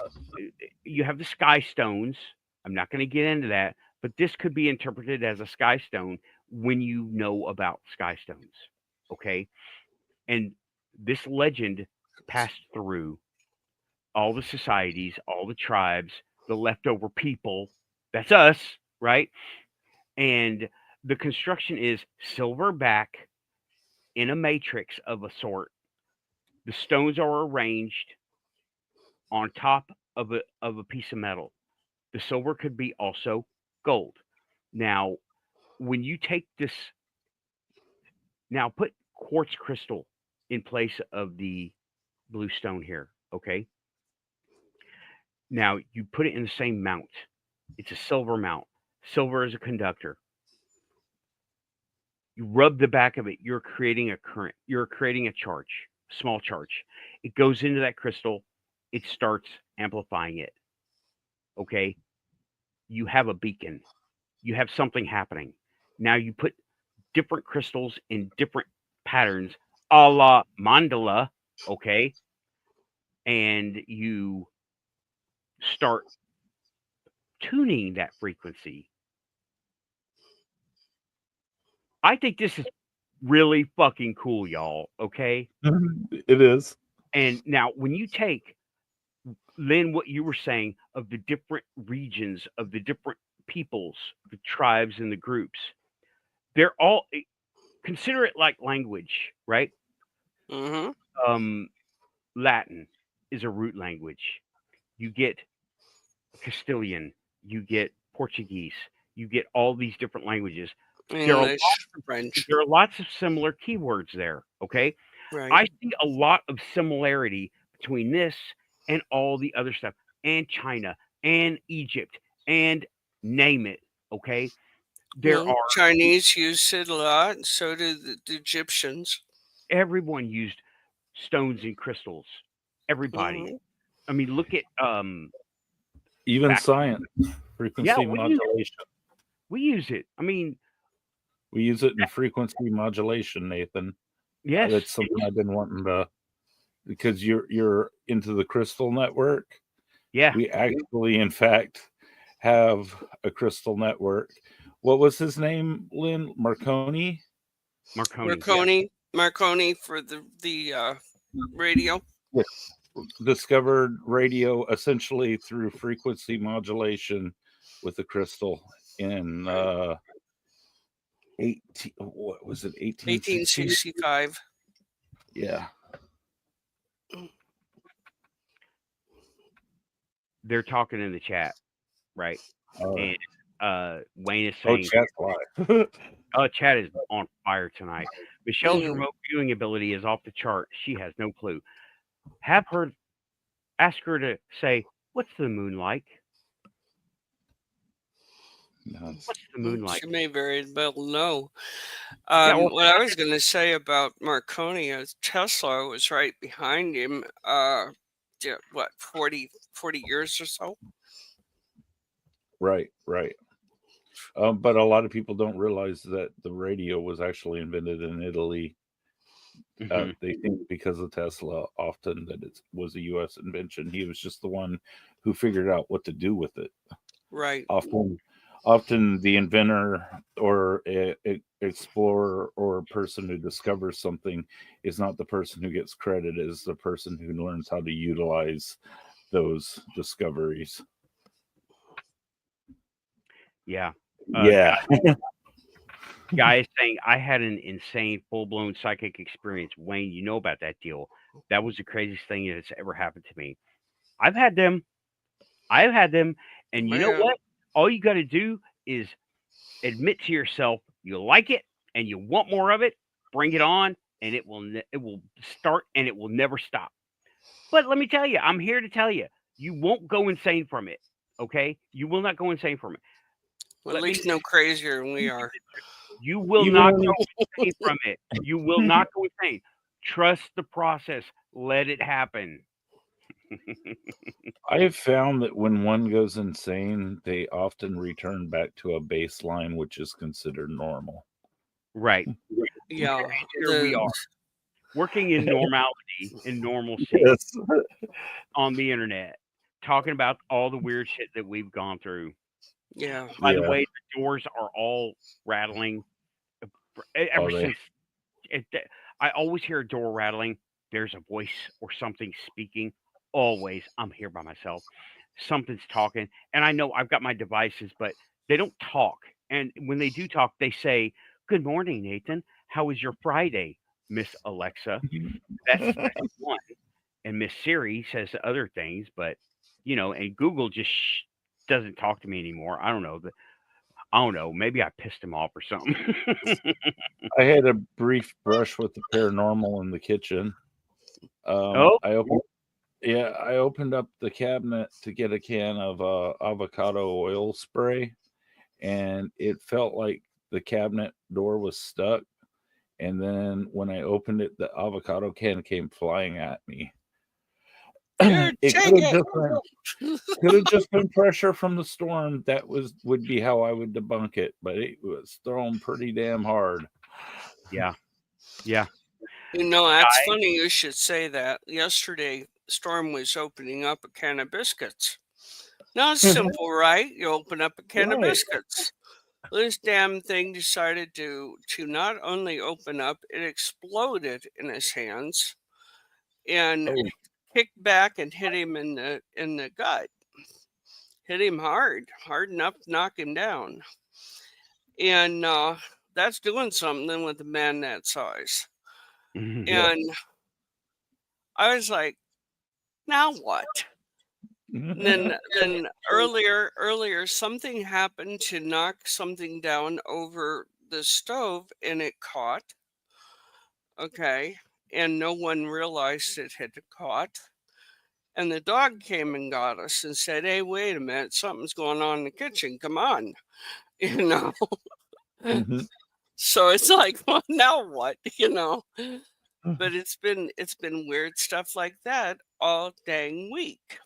you have the sky stones. I'm not going to get into that, but this could be interpreted as a sky stone when you know about sky stones. Okay, and this legend passed through all the societies, all the tribes, the leftover people. That's us, right? And the construction is silver back in a matrix of a sort. The stones are arranged on top of a piece of metal. The silver could be also gold. Now, when you take this, now put quartz crystal in place of the blue stone here, okay? Now you put it in the same mount. It's a silver mount. Silver is a conductor. You rub the back of it, you're creating a current. You're creating a charge, small charge. It goes into that crystal, it starts amplifying it. Okay? You have a beacon. You have something happening. Now you put different crystals in different patterns, a la mandala, okay? And you start tuning that frequency. I think this is really fucking cool, y'all. Okay. It is. And now, when you take, Lynn, what you were saying of the different regions, of the different peoples, the tribes, and the groups, they're all, consider it like language, right? Mhm. Latin is a root language. You get Castilian, you get Portuguese, you get all these different languages. There are English, French. there are lots of similar keywords there. Okay. Right. I see a lot of similarity between this and all the other stuff, and China and Egypt and name it. Okay. There Well, are, Chinese use it a lot, and so do the Egyptians. everyone used stones and crystals. Everybody. Mhm. I mean, look at Even back. science, Yeah, frequency modulation. we use it. I mean, We use it in frequency modulation, Nathan. yes, That's something I've been wanting to, because you're into the crystal network. yeah, We actually, in fact, have a crystal network. What was his name, Lynn? Marconi? Marconi. Yeah, Marconi for the radio. Yeah. Discovered radio essentially through frequency modulation with the crystal in Right. 18, what was it, 1860? 1865. Yeah. they're talking in the chat, right? And Wayne is Oh, saying, chat's live. chat is on fire tonight. Michelle's Mhm. remote viewing ability is off the chart. She has no clue. Have her, ask her to say, "What's the moon like? No. What's the moon like?" She may very well know. Yeah, or What I was going to say about Marconi is Tesla was right behind him. Yeah, what, 40 years or so? Right. But a lot of people don't realize that the radio was actually invented in Italy. Mhm. They think because of Tesla often that it was a U.S. invention. He was just the one who figured out what to do with it. Right. Often the inventor or explorer or person who discovers something is not the person who gets credit, is the person who learns how to utilize those discoveries. Yeah. Yeah. Guy is saying, I had an insane full blown psychic experience. Wayne, you know about that deal. That was the craziest thing that's ever happened to me. I've had them. I've had them. And you know Man. what? All you got to do is admit to yourself you like it and you want more of it. Bring it on, and it will start and it will never stop. But let me tell you, I'm here to tell you, You won't go insane from it. Okay? You will not go insane from it. Well, at least no crazier than we are. You will not go insane from it. You will not go insane. Trust the process. Let it happen. I have found that when one goes insane, they often return back to a baseline, which is considered normal. Right. Yeah. Here we are. Working in normality and normalcy Yes. on the internet, talking about all the weird shit that we've gone through. Yeah. By the way, the doors are all rattling. Ever since I always hear a door rattling, there's a voice or something speaking. Always, I'm here by myself. Something's talking, and I know I've got my devices, but they don't talk. And when they do talk, they say, "Good morning, Nathan. How was your Friday, Miss Alexa?" That's one. And Miss Siri says other things, but and Google just doesn't talk to me anymore. I don't know. I don't know. Maybe I pissed him off or something. I had a brief brush with the paranormal in the kitchen. Oh, I opened up the cabinet to get a can of avocado oil spray, and it felt like the cabinet door was stuck. And then when I opened it, the avocado can came flying at me. It could have just been pressure from the storm. That would be how I would debunk it, but it was thrown pretty damn hard. Yeah. That's funny you should say that. Yesterday, Storm was opening up a can of biscuits. Now it's simple, right? You open up a can of biscuits. This damn thing decided to not only open up, it exploded in his hands and kicked back and hit him in the gut. Hit him hard enough to knock him down. And that's doing something with a man that size. And I was like, now what? then earlier something happened to knock something down over the stove and it caught. Okay. And no one realized it had caught. And the dog came and got us and said, "Hey, wait a minute, something's going on in the kitchen. Come on." So it's like, well, now what? But it's been weird stuff like that all dang week.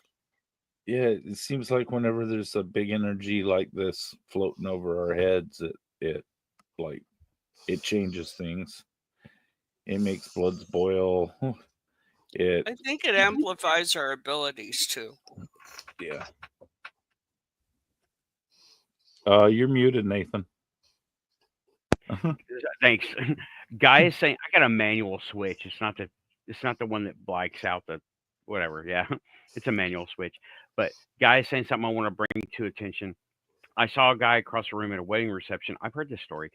Yeah, it seems like whenever there's a big energy like this floating over our heads, it changes things. It makes bloods boil. I think it amplifies our abilities too. Yeah. You're muted, Nathan. Thanks. Guy is saying I got a manual switch. It's not the one that blanks out the whatever. Yeah, it's a manual switch. But Guy is saying something I want to bring to attention. I saw a guy across the room at a wedding reception. I've heard this story,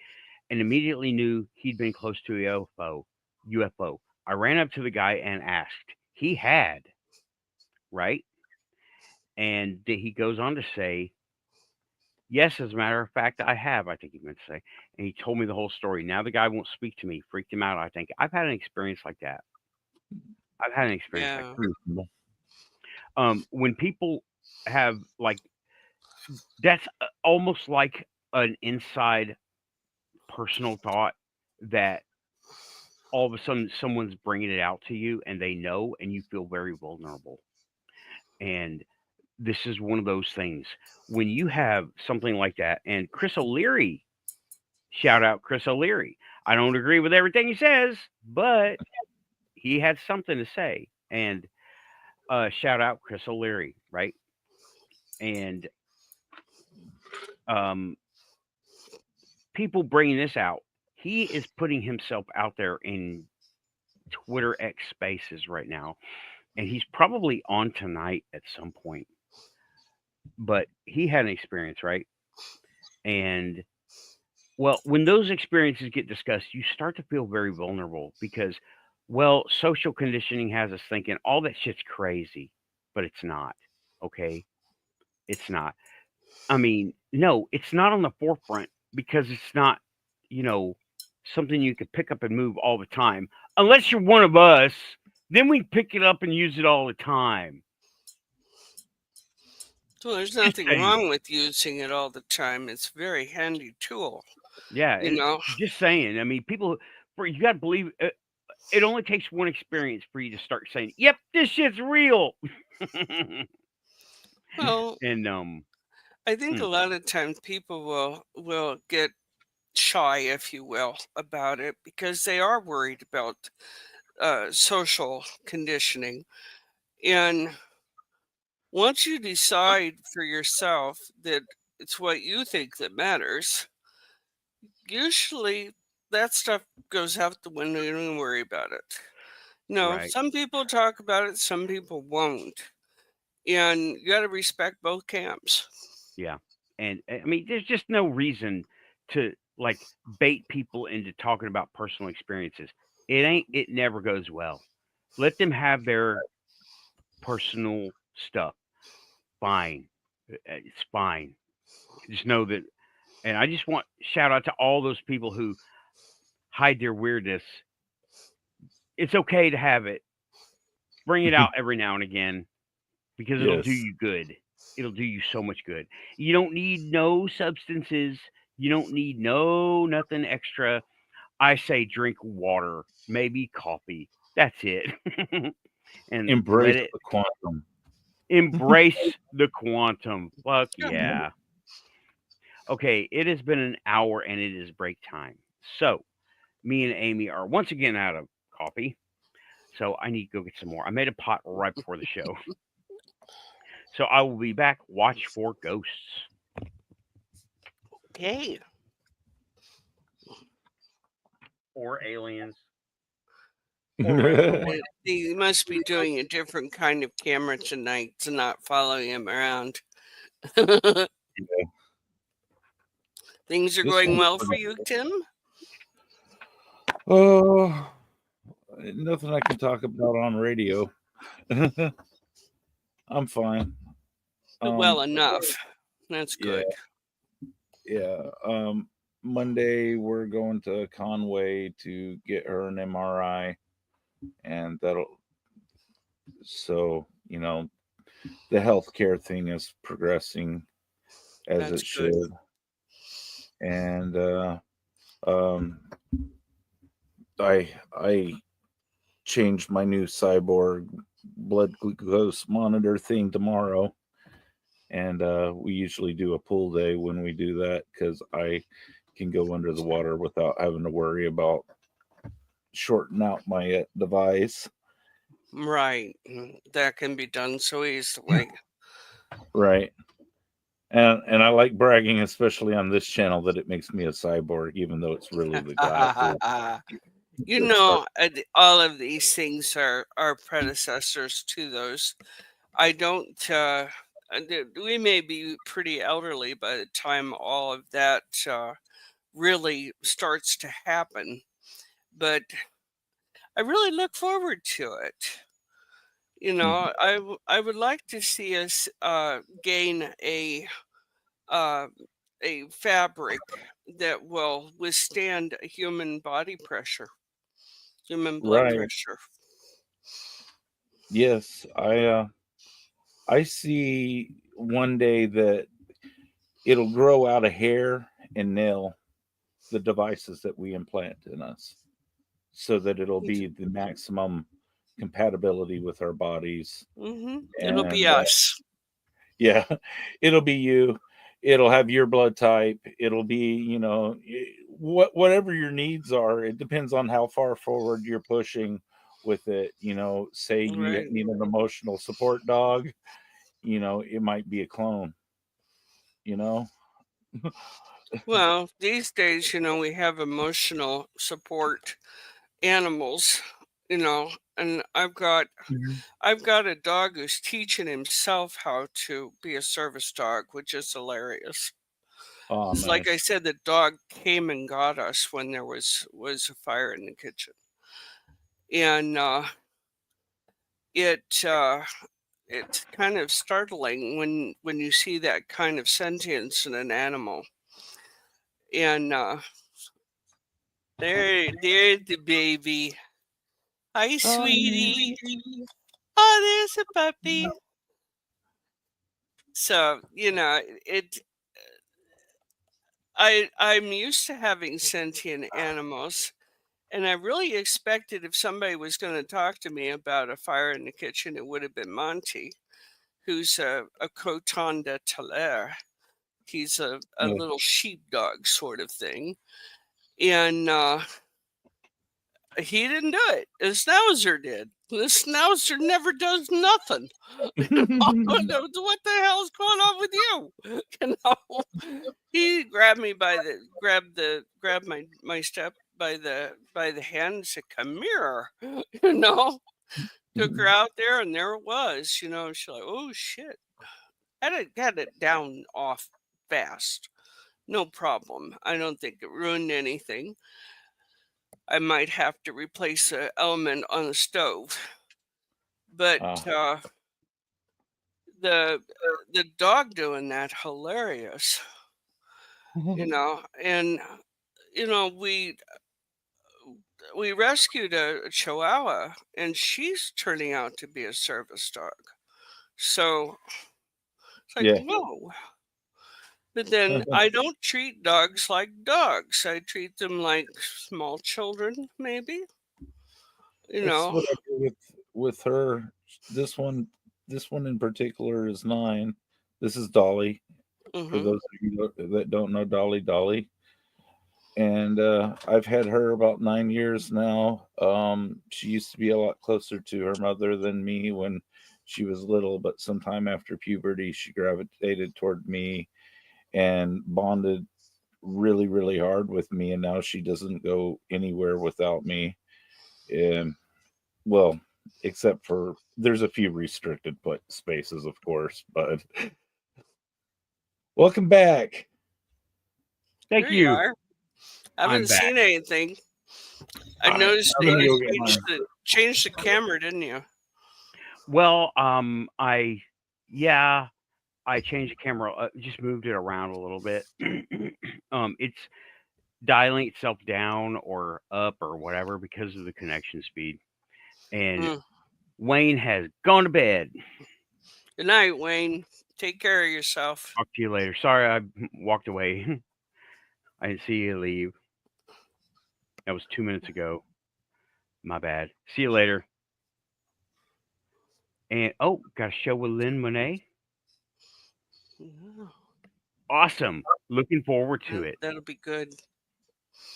and immediately knew he'd been close to a UFO. I ran up to the guy and asked. He had, right? And he goes on to say, "Yes, as a matter of fact, I have," I think he meant to say. And he told me the whole story. Now the guy won't speak to me. Freaked him out, I think. I've had an experience like that. When people have, like, that's almost like an inside personal thought that all of a sudden someone's bringing it out to you and they know, and you feel very vulnerable. And this is one of those things when you have something like that. And Chris O'Leary, shout out Chris O'Leary. I don't agree with everything he says, but he had something to say. And shout out Chris O'Leary, right? And people bringing this out, he is putting himself out there in Twitter X Spaces right now, and he's probably on tonight at some point. But he had an experience, right? And well, when those experiences get discussed, you start to feel very vulnerable because, well, social conditioning has us thinking all that shit's crazy, but it's not. Okay, it's not. I mean, no, it's not on the forefront because it's not, something you could pick up and move all the time. Unless you're one of us, then we pick it up and use it all the time. So there's Just nothing saying. wrong with using it all the time. It's a very handy tool, Yeah, you know. just saying. I mean, people, you got to believe it only takes one experience for you to start saying, "Yep, this shit's real." Well, And I think a lot of times people will get shy, if you will, about it because they are worried about social conditioning. And once you decide for yourself that it's what you think that matters, usually that stuff goes out the window. You don't even worry about it. No, right, some people talk about it, some people won't. And you got to respect both camps. yeah, and I mean, there's just no reason to like bait people into talking about personal experiences. It never goes well. Let them have their personal stuff. Fine, it's fine. Just know that, and I just want shout out to all those people who hide their weirdness. It's okay to have it. Bring it out every now and again because it'll do Yes. you good. It'll do you so much good. You don't need no substances. You don't need no nothing extra. I say drink water, maybe coffee. That's it. And let Embrace it the quantum. embrace the quantum. Fuck Yeah. yeah. Okay, it has been an hour and it is break time. So, me and Amy are once again out of coffee. So, I need to go get some more. I made a pot right before the show. So, I will be back. Watch for ghosts Okay. or aliens. You must be doing a different kind of camera tonight to not follow him around. Things are This going one's well for for you, Tim? Oh, nothing I can talk about on radio. I'm fine. Well enough. That's good. Yeah. Monday we're going to Conway to get her an MRI, and so the healthcare thing is progressing as That's it good. should, and um, I changed my new cyborg blood glucose monitor thing tomorrow. And we usually do a pool day when we do that because I can go under the water without having to worry about shorting out my device. Right. That can be done so easily. Right. And I like bragging, especially on this channel, that it makes me a cyborg, even though it's really the glasses. You know, all of these things are predecessors to those. I don't. We may be pretty elderly by the time all of that really starts to happen, but I really look forward to it. You know, I would like to see us gain uh, a fabric that will withstand human body pressure, human blood Right. pressure. Yes, I see one day that it'll grow out of hair and nail the devices that we implant in us, so that it'll be the maximum compatibility with our bodies. It'll be And us. yeah, it'll be you. It'll have your blood type. It'll be, whatever your needs are. It depends on how far forward you're pushing with it. Say you Right. need an emotional support dog, it might be a clone, you know? Well, these days, you know, we have emotional support animals, you know, and I've got a dog who's teaching himself how to be a service dog, which is hilarious. Oh, It's like I nice. said, the dog came and got us when there was a fire in the kitchen, and it's kind of startling when you see that kind of sentience in an animal. And there's the baby. Hi, sweetie. Oh, there's a puppy. So, I'm used to having sentient animals, and I really expected if somebody was going to talk to me about a fire in the kitchen, it would have been Monty, who's a Croton de Talaire. He's a Yeah. little sheepdog sort of thing. And he didn't do it. The Schnauzer did. The Schnauzer never does nothing. What the hell's going on with you? He grabbed me by grabbed my step by the hand and said, "Come here," Took her out there, and there it was. She's like, "Oh shit!" Had it down off fast, no problem. I don't think it ruined anything. I might have to replace an element on the stove, but the dog doing that hilarious, and we rescued a Chihuahua, and she's turning out to be a service dog. So it's like, Yeah. whoa. But then I don't treat dogs like dogs. I treat them like small children, maybe. That's what I do with her. This one in particular is 9. This is Dolly. For those of you that don't know Dolly. And I've had her about 9 years now. She used to be a lot closer to her mother than me when she was little, but sometime after puberty, she gravitated toward me and bonded really, really hard with me. And now she doesn't go anywhere without me. And well, except for there's a few restricted spaces, of course, but welcome back. Thank There you. Are. I haven't seen anything. I noticed that you changed the camera, didn't you? Well, I changed the camera, just moved it around a little bit. It's dialing itself down or up or whatever because of the connection speed. And Wayne has gone to bed. Good night, Wayne. Take care of yourself. Talk to you later. Sorry, I walked away. I didn't see you leave. That was 2 minutes ago. My bad. See you later. And got a show with Lynn Monet. Awesome. Looking forward to it. That'll be good.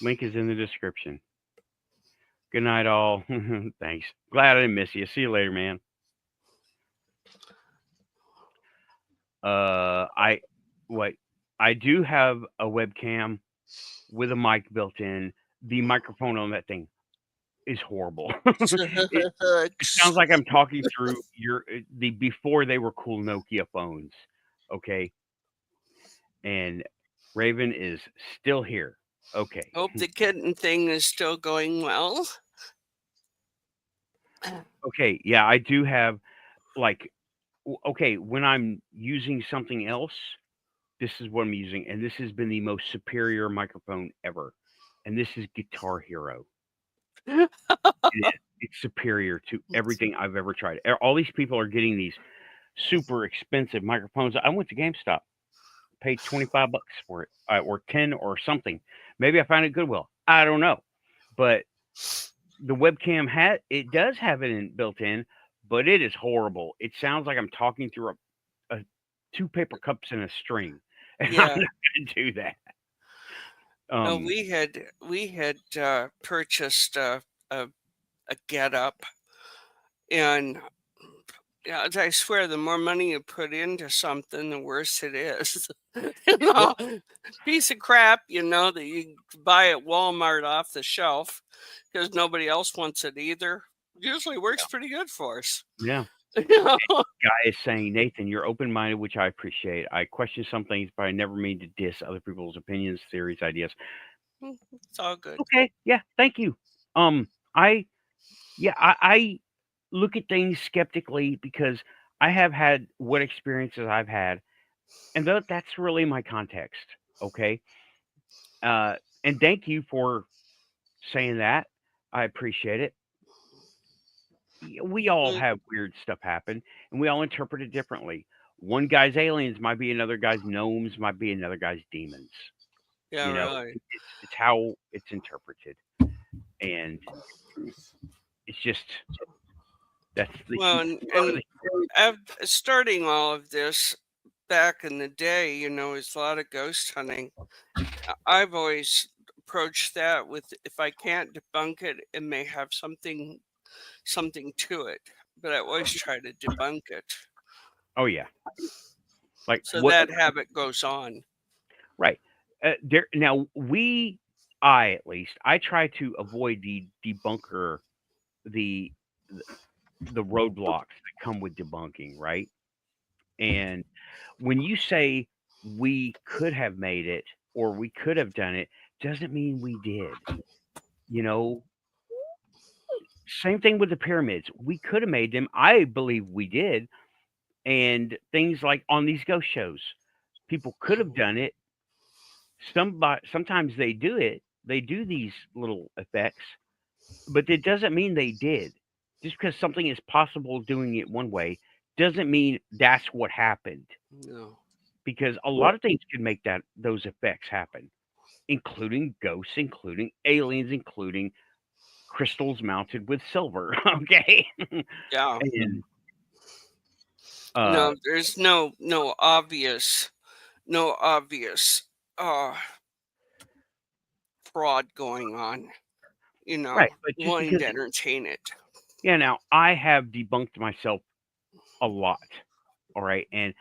Link is in the description. Good night, all. Thanks. Glad I didn't miss you. See you later, man. I do have a webcam with a mic built in. The microphone on that thing is horrible. It sounds like I'm talking through the before they were cool Nokia phones. Okay. And Raven is still here. Okay. Hope the kitten thing is still going well. Okay. Yeah, I do have when I'm using something else, this is what I'm using. And this has been the most superior microphone ever. And this is Guitar Hero. It's superior to everything I've ever tried. All these people are getting these super expensive microphones. I went to GameStop, paid $25 for it, or 10 or something. Maybe I found it Goodwill. I don't know, but the webcam it does have it built in, but it is horrible. It sounds like I'm talking through a 2 paper cups and a string, and I'm not going to do that. No, we had purchased a Get Up, and I swear, the more money you put into something, the worse it is. Piece of crap, that you buy at Walmart off the shelf because nobody else wants it either. Usually works pretty good for us. Yeah. Guy is saying, Nathan, you're open-minded, which I appreciate. I question some things, but I never mean to diss other people's opinions, theories, ideas. It's all good. Okay. Yeah. Thank you. I look at things skeptically because I have had what experiences I've had, and that's really my context. Okay. And thank you for saying that. I appreciate it. We all have weird stuff happen, and we all interpret it differently. one guy's aliens might be another guy's gnomes, might be another guy's demons. Yeah, You know, really. it's how it's interpreted, and it's just that's the Well, and starting all of this back in the day, is a lot of ghost hunting. I've always approached that with, if I can't debunk it, it may have something to it, but I always try to debunk it. oh yeah, like So what that habit goes on. right there now I at least I try to avoid the debunker the the roadblocks that come with debunking, right? And when you say we could have made it or we could have done it, doesn't mean we did. You know, same thing with the pyramids. We could have made them. I believe we did. And things like on these ghost shows, people could have done it. Sometimes they do it. They do these little effects, but it doesn't mean they did. Just because something is possible doing it one way doesn't mean that's what happened. No. Because a lot of things can make those effects happen, including ghosts, including aliens, including crystals mounted with silver. Okay. Yeah. And No, there's no obvious fraud going on. right, but just Wanting because to entertain it. yeah, now I have debunked myself a lot. All right, and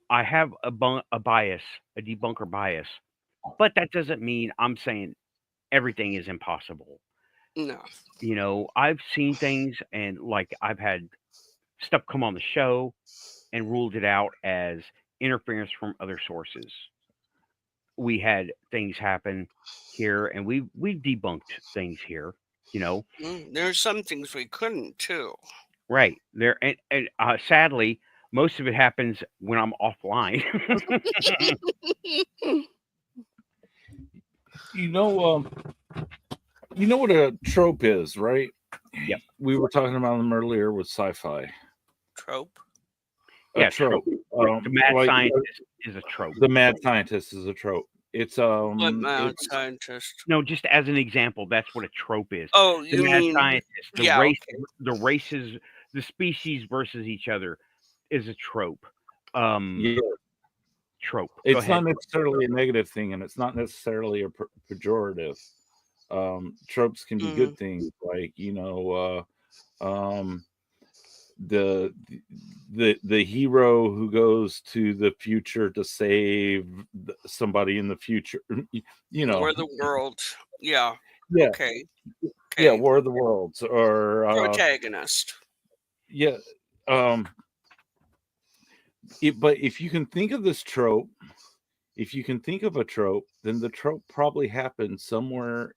I have a bias, a debunker bias, but that doesn't mean I'm saying everything is impossible. No. I've seen things and like I've had stuff come on the show and ruled it out as interference from other sources. We had things happen here and we've debunked things here, you know. There's some things we couldn't too. Right. There and sadly, most of it happens when I'm offline. You know what a trope is, right? Yep. We were talking about them earlier with sci-fi. Trope. Yeah, trope. The mad scientist is a trope. The mad scientist is a trope. It's What mad scientist? No, just as an example, that's what a trope is. Oh, The you mad mean scientist, the yeah, race, okay. the races, the species versus each other is a trope. Yeah. Trope. Go It's ahead. not necessarily a negative thing, and it's not necessarily a pejorative. Tropes can be good things, like the hero who goes to the future to save somebody in the future. Or the world. Yeah. Yeah. Okay. Yeah, War of the Worlds or protagonist. Yeah. But if you can think of this trope, if you can think of a trope, then the trope probably happened somewhere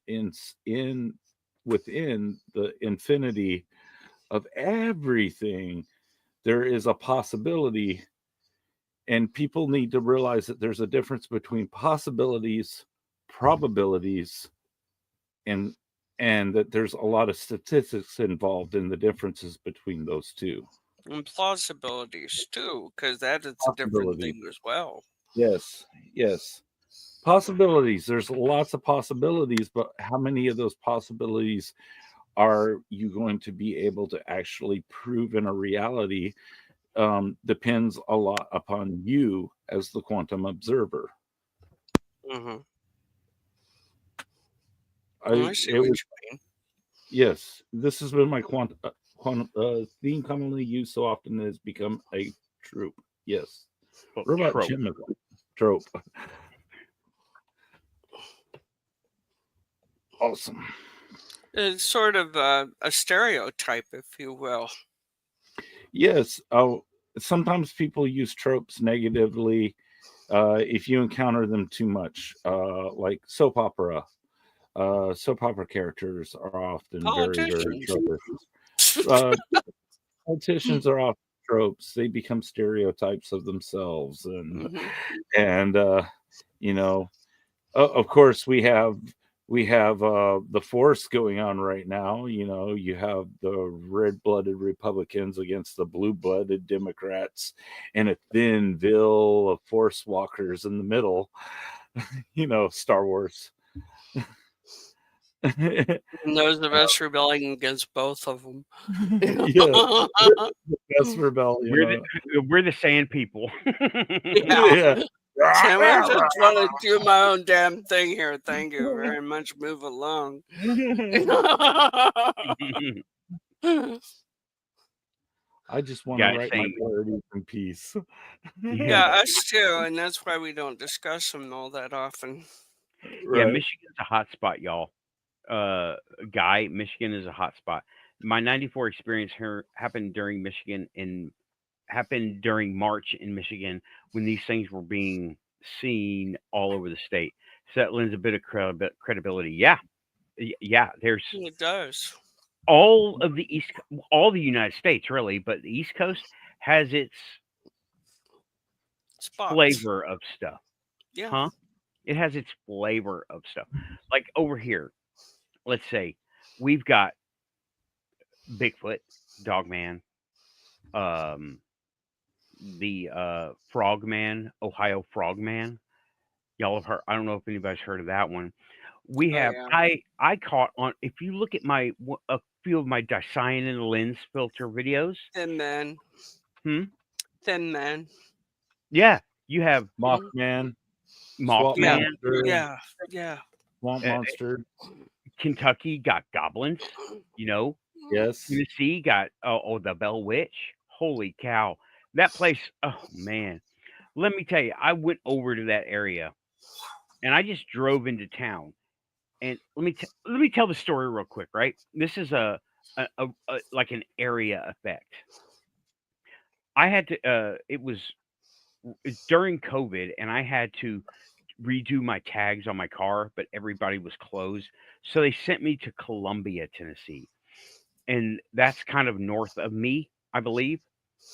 within the infinity of everything. There is a possibility, and people need to realize that there's a difference between possibilities, probabilities, and that there's a lot of statistics involved in the differences between those two. And plausibilities too, because that is a different thing as well. Yes. Possibilities. There's lots of possibilities, but how many of those possibilities are you going to be able to actually prove in a reality? Depends a lot upon you as the quantum observer. Mm-hmm. I see what you mean. Yes, this has been my quantum theme commonly used so often it has become a trope. Yes. What about trope? Awesome. It's sort of a stereotype, if you will. Yes. Sometimes people use tropes negatively if you encounter them too much, like soap opera. Soap opera characters are often very, very tropish. Politicians are often tropes. They become stereotypes of themselves, and of course we have we have the force going on right now. You know, you have the red-blooded Republicans against the blue-blooded Democrats, and a thin veil of force walkers in the middle. You know, Star Wars. And those of us rebelling against both of them. Yeah, best rebellion. We're the sand people. Yeah. Sam, I just want to do my own damn thing here. Thank you very much. Move along. I just want to Yeah, write my same. priorities in peace. Yeah, us too, and that's why we don't discuss them all that often. Yeah, Right. Michigan's a hot spot, y'all. Guy, Michigan is a hot spot. My '94 experience here happened during March in Michigan when these things were being seen all over the state. So that lends a bit of credibility. Yeah, yeah. There's It does. all of all the United States, really, but the East Coast has its Spots. flavor of stuff. Yeah. Huh? It has its flavor of stuff. Like over here, let's say we've got Bigfoot, Dogman, the Frogman, Ohio Frogman. Y'all have heard? I don't know if anybody's heard of that one. We Oh, have. yeah. I caught on. If you look at a few of my Dicyan lens filter videos, Thin Man. hmm, Thin Man. yeah, you have Mothman, Mothman. Monster, Yeah. Swamp Monster. Kentucky got goblins. You know, Yes. Tennessee got the Bell Witch. Holy cow, that place! Oh man, let me tell you, I went over to that area and I just drove into town. And let me tell the story real quick, right? This is a like an area effect. I had to. It was during COVID, and I had to redo my tags on my car, but everybody was closed, so they sent me to Columbia, Tennessee, and that's kind of north of me, I believe,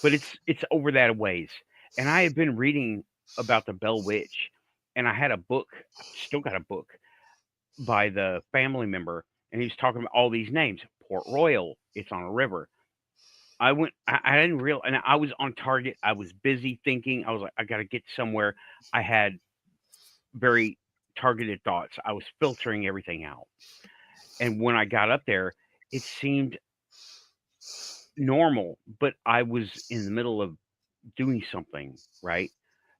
but it's over that a ways. And I had been reading about the Bell Witch, and I had a book. I've still got a book by the family member, and he was talking about all these names. Port Royal, it's on a river. I didn't real, and I was on target. I was busy thinking. I was like, I got to get somewhere. I had very targeted thoughts. I was filtering everything out. And when I got up there, it seemed normal, but I was in the middle of doing something, right?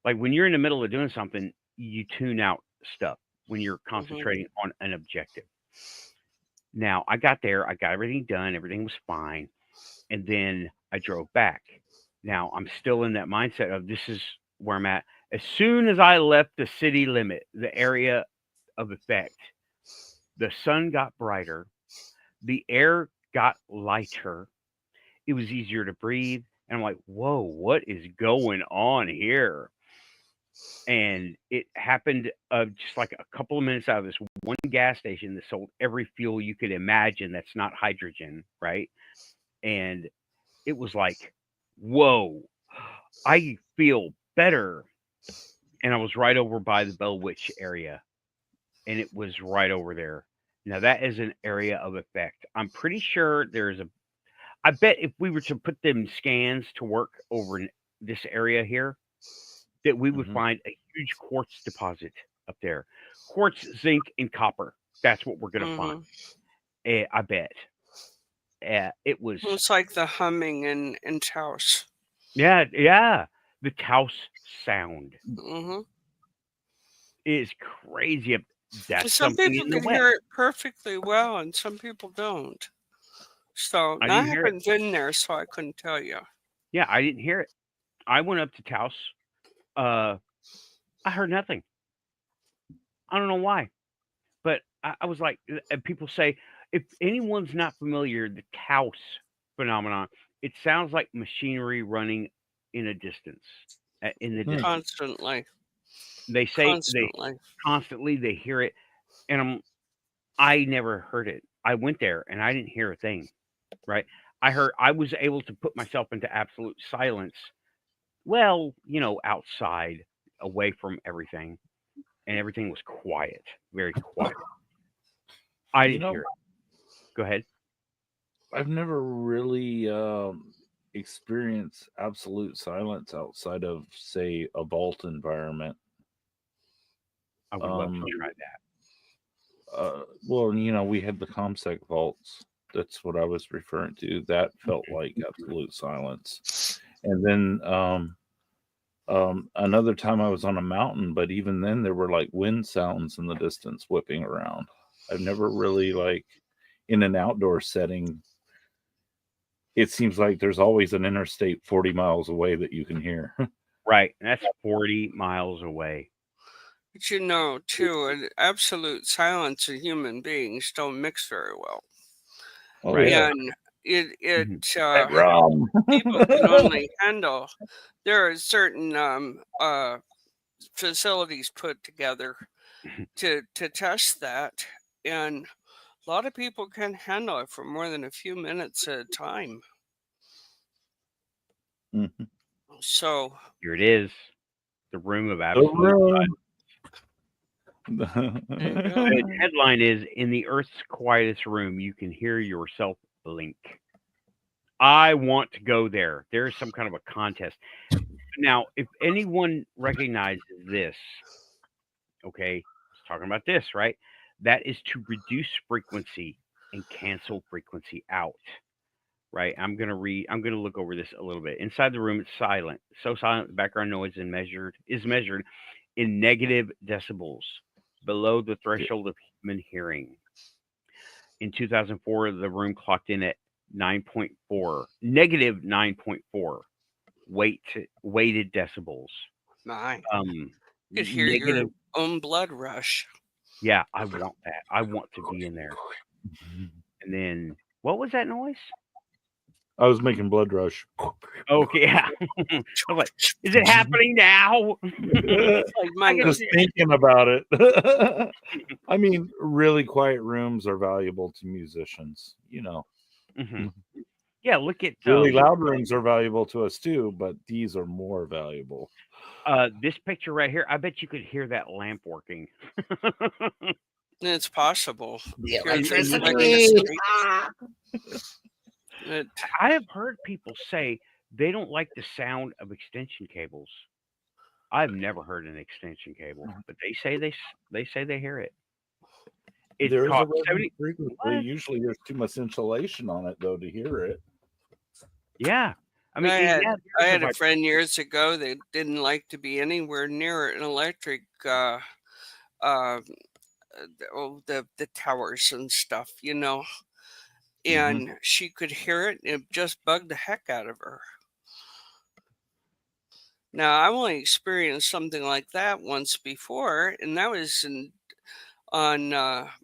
Like when you're in the middle of doing something, you tune out stuff when you're concentrating on an objective. Now, I got there, I got everything done, everything was fine, and then I drove back. Now, I'm still in that mindset of this is where I'm at. As soon as I left the city limit, the area of effect, the sun got brighter, the air got lighter, it was easier to breathe, and I'm like, "Whoa, what is going on here?" And it happened just like a couple of minutes out of this one gas station that sold every fuel you could imagine that's not hydrogen, right? And it was like, whoa, I feel better. And I was right over by the Bell Witch area, and it was right over there. Now that is an area of effect. I'm pretty sure I bet if we were to put them scans to work over in this area here, that we would find a huge quartz deposit up there. Quartz, zinc, and copper. That's what we're going to find. I bet. It was. It's like the humming in Taos. Yeah. The Taos sound is crazy. That's some something people in the can West. hear it perfectly well, and some people don't. So I haven't been there, so I couldn't tell you. Yeah, I didn't hear it. I went up to Taos. I heard nothing. I don't know why, but I was like, and people say if anyone's not familiar, the Taos phenomenon, it sounds like machinery running in a distance. In the distance, Constantly. they say constantly they hear it, and I never heard it. I went there and I didn't hear a thing. Right? I was able to put myself into absolute silence. Well, outside, away from everything, and everything was quiet, very quiet. I You didn't know, hear it. Go ahead. I've never really experienced absolute silence outside of, say, a vault environment. I would love to Um, try that. well, we had the ComSec vaults. That's what I was referring to. That felt like absolute silence. And then another time I was on a mountain, but even then there were like wind sounds in the distance whipping around. I've never really like in an outdoor setting. It seems like there's always an interstate 40 miles away that you can hear. Right. That's 40 miles away. But you know, too, an absolute silence and human beings don't mix very well. Oh Right. yeah, And it Mhm. that rum. people can only handle. There are certain facilities put together to test that, and a lot of people can't handle it for more than a few minutes at a time. Mhm. So Here it is. The room of The absolute rum. there you go. The headline is In the Earth's Quietest Room, You Can Hear Yourself Blink. I want to go there. There's some kind of a contest. Now, if anyone recognizes this, okay, it's talking about this, right? That is to reduce frequency and cancel frequency out. Right. I'm gonna look over this a little bit. Inside the room, it's silent. So silent the background noise is measured in negative decibels, below the threshold of human hearing. In 2004, the room clocked in at 9.4, negative 9.4 weighted decibels. My, Um, you could hear your negative. own blood rush. Yeah, I want that. I want to be in there. And then, what was that noise? I was making blood rush. Okay, yeah. I was like, is it happening now? Like mine Just goes. thinking about it. I mean, really quiet rooms are valuable to musicians. Mhm. Yeah, look at Really loud rooms are valuable to us too, but these are more valuable. this picture right here. I bet you could hear that lamp working. It's possible. The Here's electricity. It, I have heard people say they don't like the sound of extension cables. I've never heard an extension cable, but they say they hear it. It There is a costs resonant 70. frequency. What? Usually there's too much insulation on it though to hear it. Yeah, I mean, I had yeah, I there's had a a friend years ago that didn't like to be anywhere near an electric uh the towers and stuff, you know. And she could hear it and it just bugged the heck out of her. Now I've only experienced something like that once before, and that was on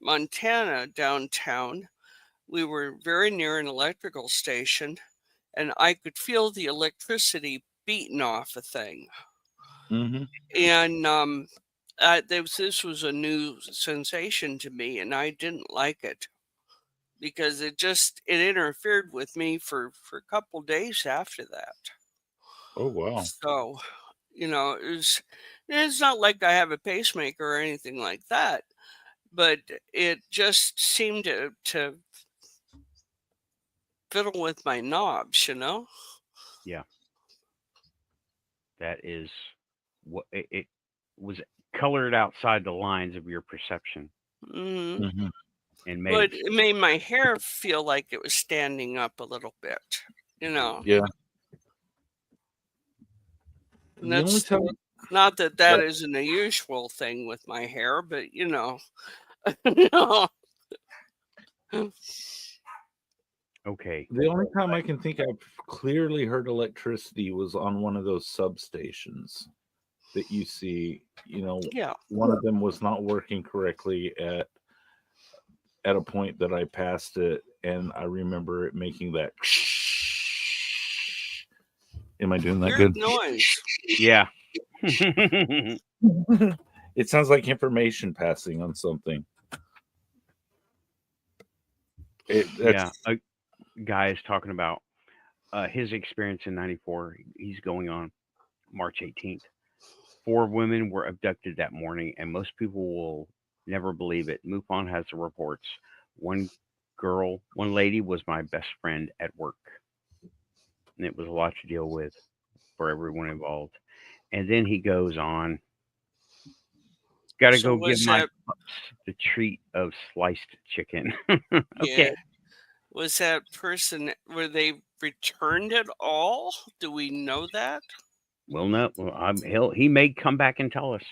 Montana downtown. We were very near an electrical station, and I could feel the electricity beating off a thing. Mm-hmm. And this was a new sensation to me, and I didn't like it because it interfered with me for a couple days after that. Oh wow. So, it's not like I have a pacemaker or anything like that, but it just seemed to fiddle with my knobs, you know? yeah. That is what it was colored outside the lines of your perception Mm. Mm-hmm. and made But it. it made my hair feel like it was standing up a little bit, you know? Yeah. And The only that's time not that isn't a usual thing with my hair, but you know. Okay. the only time I can think I've clearly heard electricity was on one of those substations that you see. Yeah. One of them was not working correctly at a point that I passed it, and I remember it making that. Am I doing that Weird good? noise. Yeah. It sounds like information passing on something. Yeah. A guy is talking about his experience in '94. He's going on March 18th. 4 women were abducted that morning, and most people will never believe it. MUFON has the reports. one lady was my best friend at work, and it was a lot to deal with for everyone involved. And then he goes on, got to So go give was my that pups the treat of sliced chicken. yeah? Okay. Was that person were they returned at all? Do we know that? Well, no, he may come back and tell us,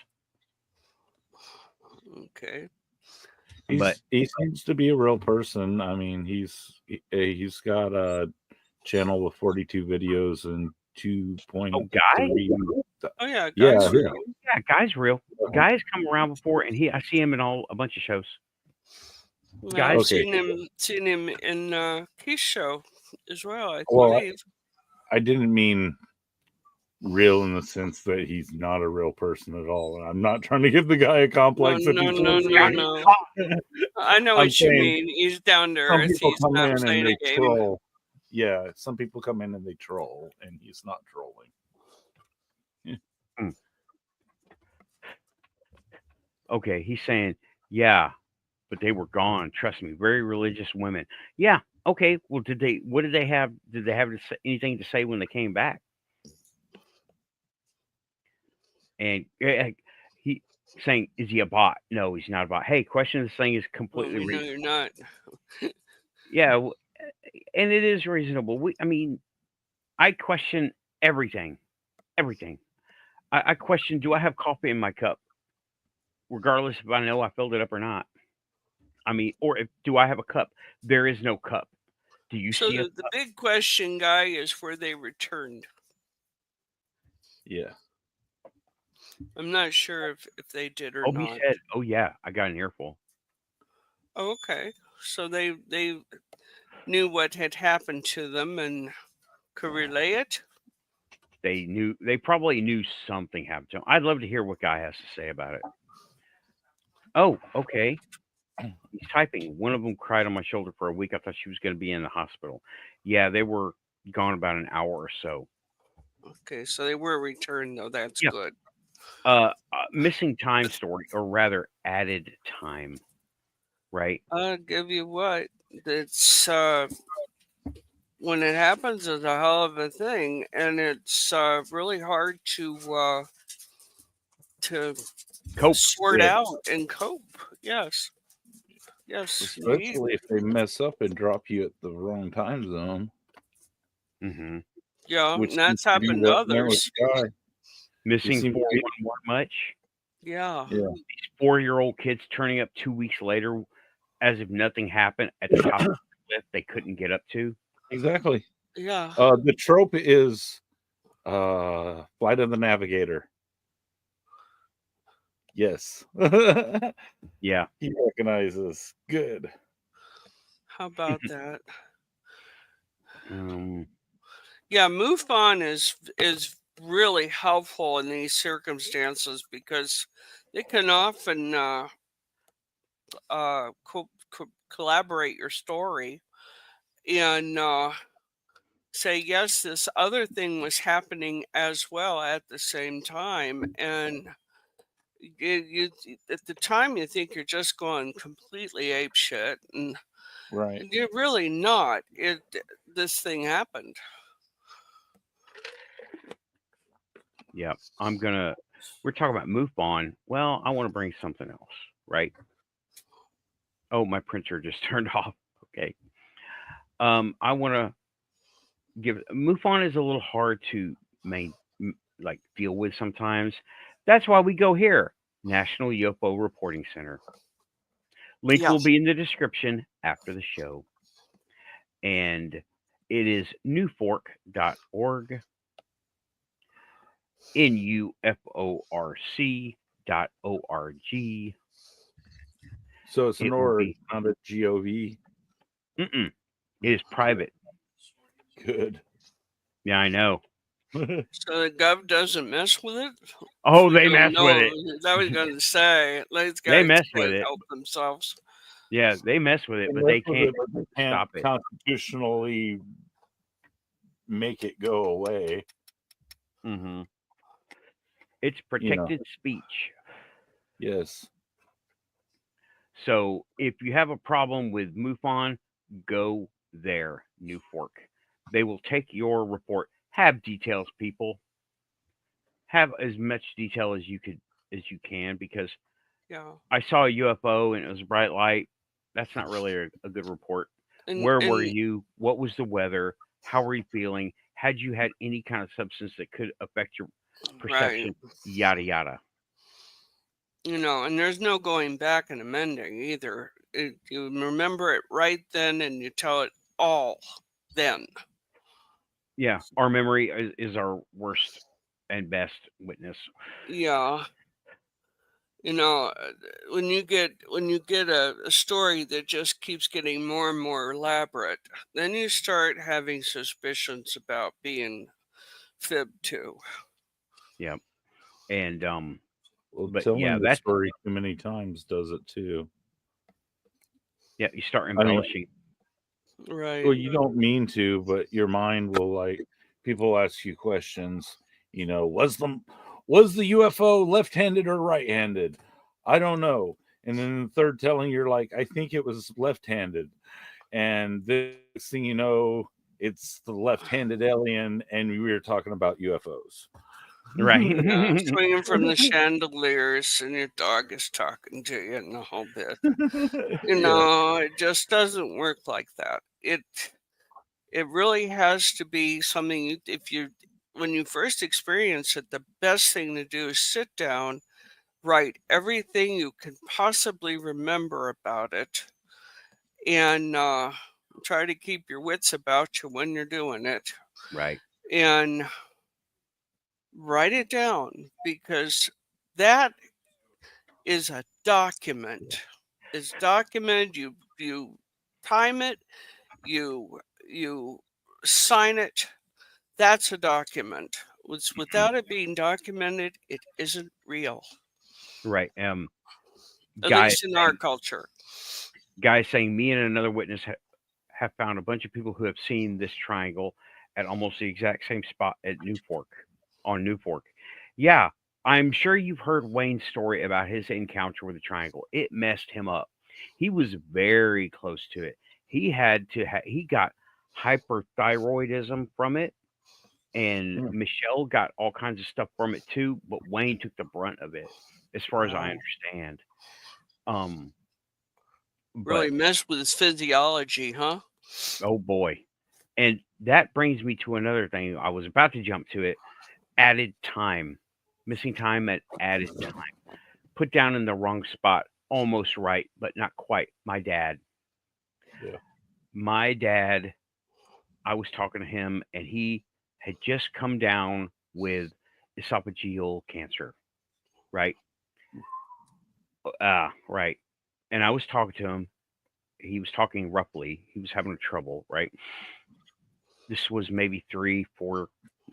Okay. but He seems to be a real person. I mean, he's got a channel with 42 videos and 2.3. Guy, Oh yeah, Yeah, guys. yeah. yeah, Guy's real. Guy's come around before, and I see him in a bunch of shows. I've Guys, Okay. seen him in Keith's show as well, I Well, believe. I didn't mean real in the sense that he's not a real person at all. And I'm not trying to give the guy a complex. No. I know I'm what you saying mean. He's down to some earth. people He's come not in playing and a they game. troll. Yeah, some people come in and they troll, and he's not trolling. Okay, he's saying, yeah, but they were gone. Trust me, very religious women. Yeah, okay. Well, what did they have? Did they have anything to say when they came back? And he saying, is he a bot? No, he's not a bot. Hey, question this thing is Well, completely we know reasonable. you're not. Yeah, and it is reasonable. I mean, I question everything. Everything. I question, do I have coffee in my cup? Regardless if I know I filled it up or not. I mean, or do I have a cup? There is no cup. Do you So see a the big question, Guy, is where they returned. Yeah. I'm not sure if they did or Oh, not. he said, oh, yeah, I got an earful. Oh, okay. So they knew what had happened to them and could relay it. They probably knew something happened to him. I'd love to hear what Guy has to say about it. Oh, okay. He's typing. One of them cried on my shoulder for a week. I thought she was going to be in the hospital. Yeah, they were gone about an hour or so. Okay, so they were returned though. That's Yeah. good. Missing time story, or rather added time, right? I'll give you what. It's when it happens is a hell of a thing, and it's really hard to Cope. sort Yeah. out and cope. Yes, indeed. Especially if they mess up and drop you at the wrong time zone. Mm-hmm. Yeah, Which and that's seems to be happened to what went with others. Guy. Missing seem to be- 411 much? Yeah. Yeah. These 4-year-old kids turning up 2 weeks later as if nothing happened at the top of the cliff they couldn't get up to. Exactly. Yeah. The trope is Flight of the Navigator. Yes. Yeah. He recognizes. Good. How about that? Um, Yeah, MUFON is really helpful in these circumstances because they can often collaborate your story and say yes, this other thing was happening as well at the same time, and you at the time you think you're just going completely apeshit, and Right. you're really not. This thing happened. yeah. We're talking about MUFON. Well, I want to bring something else, right? Oh, my printer just turned off. Okay. I want to MUFON is a little hard to deal with sometimes. That's why we go here, National UFO Reporting Center. Link will be in the description after the show. And it is NUFORC.org, NUFORC.org. So it's It an will org, be- not a GOV. It is private. Good. Yeah, I know. So the gov doesn't mess with it. Oh, they mess with it. That was going to say. These guys They mess with can't it. help themselves. Yeah, they mess with it, but they can't stop it. Constitutionally make it go away. Mm-hmm. It's protected speech. Yes. So if you have a problem with MUFON, go there, NUFORC. They will take your report. Have details, people. Have as much detail as you can, because Yeah. I saw a UFO and it was a bright light. That's not really a good report. And Where were and you? What was the weather? How were you feeling? Had you had any kind of substance that could affect your right. perception? Yada yada. And there's no going back and amending either. You remember it right then and you tell it all then. Yeah, our memory is our worst and best witness. Yeah. When you get a story that just keeps getting more and more elaborate, then you start having suspicions about being fibbed to. Yeah, and Well, but yeah, telling the that's story too many times does it too. yeah. You start I mean, embellishing. Right. well, you don't mean to, but your mind will, like, people ask you questions. Was the UFO left-handed or right-handed? I don't know. And then the third telling, you're like, I think it was left-handed. And the next thing you know, it's the left-handed alien, and we were talking about UFOs. Right. Yeah, swinging from the chandeliers, and your dog is talking to you and the whole bit. Yeah. It just doesn't work like that. It really has to be something when you first experience it, the best thing to do is sit down, write everything you can possibly remember about it, and try to keep your wits about you when you're doing it, Right. and write it down, because that is a document. It's documented. You time it. You sign it. That's a document. Without it being documented, it isn't real. Right. At Guy least in our culture. saying me and another witness have found a bunch of people who have seen this triangle at almost the exact same spot at NUFORC. Yeah, I'm sure you've heard Wayne's story about his encounter with the triangle. It messed him up. He was very close to it. He got hyperthyroidism from it, and Hmm. Michelle got all kinds of stuff from it too, but Wayne took the brunt of it, as far as I Wow. understand. Um, but Really messed with his physiology, huh? oh boy. And that brings me to another thing. I was about to jump to it. Added time. Missing time at added time. Put down in the wrong spot. Almost right, but not quite. My dad. Yeah. My dad, I was talking to him, and he had just come down with esophageal cancer, right? Right. And I was talking to him. He was talking roughly. He was having trouble, right? This was maybe 3, 4,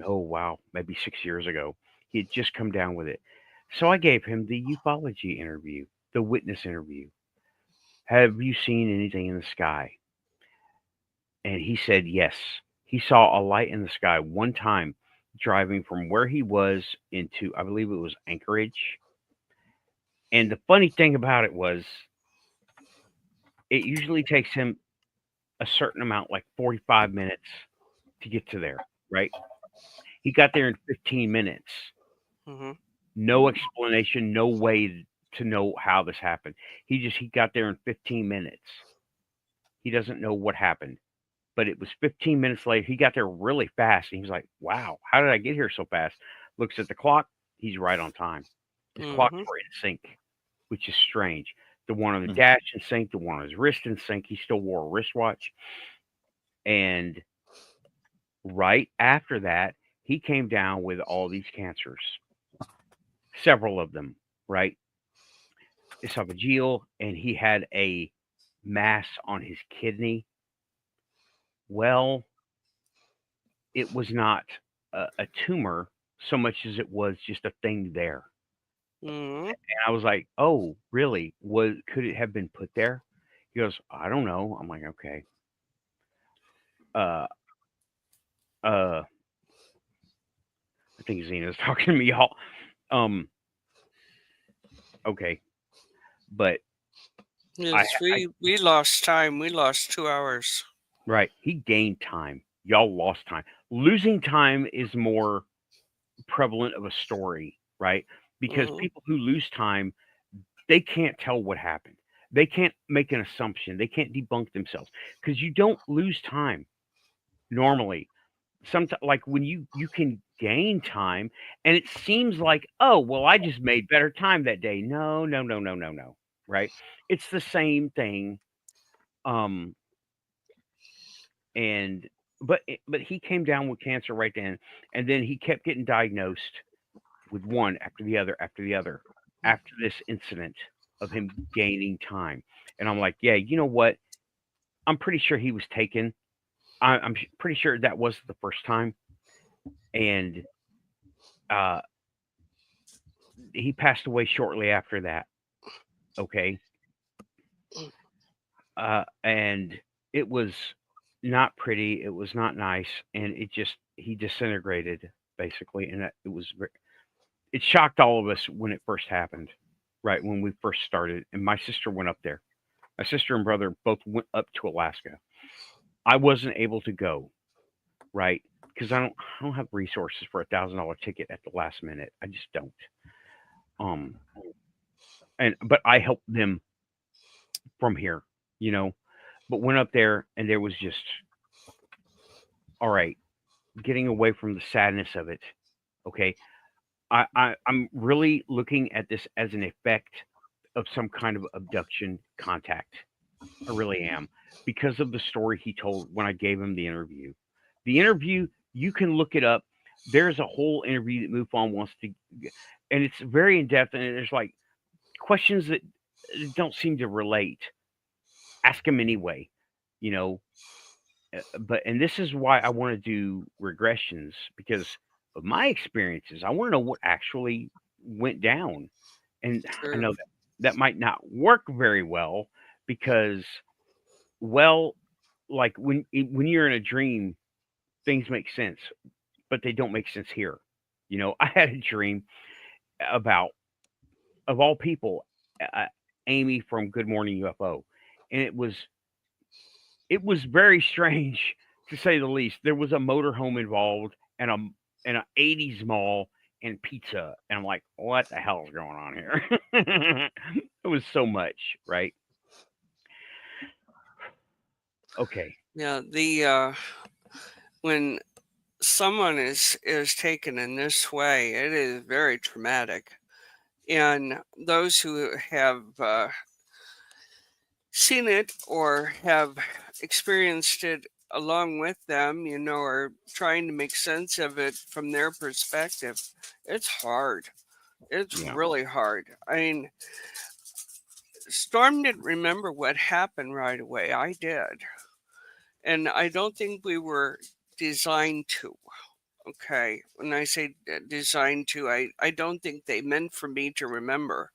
oh wow, maybe 6 years ago. He had just come down with it. So I gave him the ufology interview, the witness interview. Have you seen anything in the sky? And he said yes. He saw a light in the sky one time driving from where he was into, I believe it was Anchorage. And the funny thing about it was, it usually takes him a certain amount, like 45 minutes to get to there, right? He got there in 15 minutes. Hmm. No explanation, no way to know how this happened. He got there in 15 minutes. He doesn't know what happened, but it was 15 minutes later. He got there really fast, and he was like, "Wow, how did I get here so fast?" Looks at the clock. He's right on time. His clocks Hmm. were in sync, which is strange. The one on the Hmm. dash in sync, the one on his wrist in sync. He still wore a wristwatch. And right after that, he came down with all these cancers, several of them, right? Esophageal, and he had a mass on his kidney. Well, it was not a tumor so much as it was just a thing there. Hmm. And I was like, "Oh, really? Could it have been put there?" He goes, "I don't know." I'm like, "Okay." Uh, I think Zena's talking to me, y'all. Um, okay, but I Yes, we lost time. We lost 2 hours. right. He gained time. Y'all lost time. Losing time is more prevalent of a story, right? Because Mhm. people who lose time, they can't tell what happened. They can't make an assumption. They can't debunk themselves because you don't lose time normally. Sometimes, like when you can gain time, and it seems like, oh well, I just made better time that day. No, no, no, no, no, no. Right? It's the same thing. Um, and but he came down with cancer right then, and then he kept getting diagnosed with one after the other after the other after this incident of him gaining time. And I'm like, yeah, you know what? I'm pretty sure he was taken. I'm pretty sure that wasn't the first time. And uh, he passed away shortly after that. Okay. And it was not pretty. It was not nice. And he disintegrated basically. And it shocked all of us when it first happened, right? When we first started. And my sister went up there. My sister and brother both went up to Alaska. I wasn't able to go, right? Because I don't have resources for $1,000 ticket at the last minute. I just don't. Um, but I helped them from here, you know. But went up there and there was just all right, getting away from the sadness of it. Okay, I'm really looking at this as an effect of some kind of abduction contact. I really am because of the story he told when I gave him the interview. The interview, you can look it up. There's a whole interview that MUFON wants to, and it's very in depth, and there's like questions that don't seem to relate. Ask him anyway, you know. But and this is why I want to do regressions because of my experiences. I want to know what actually went down, and I Sure. know that might not work very well because, well, like when you're in a dream, things make sense, but they don't make sense here. You know, I had a dream about, of all people, uh, Amy from Good Morning UFO, and it was very strange to say the least. There was a motorhome involved and an '80s mall and pizza, and I'm like, what the hell is going on here? It was so much, right? Okay, Yeah, when someone is taken in this way, it is very traumatic. And those who have seen it or have experienced it along with them, are trying to make sense of it from their perspective. It's hard. It's yeah, really hard. I mean, Storm didn't remember what happened right away. I did. And I don't think we were designed to. Okay. When I say designed to, I don't think they meant for me to remember.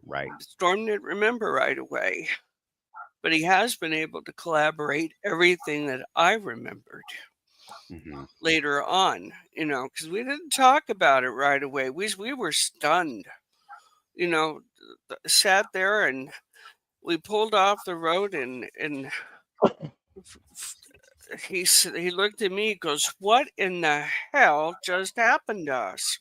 right. Storm didn't remember right away, but he has been able to collaborate everything that I remembered Hmm. later on, because we didn't talk about it right away. We were stunned, you know, sat there and we pulled off the road and he looked at me, goes, "What in the hell just happened to us?"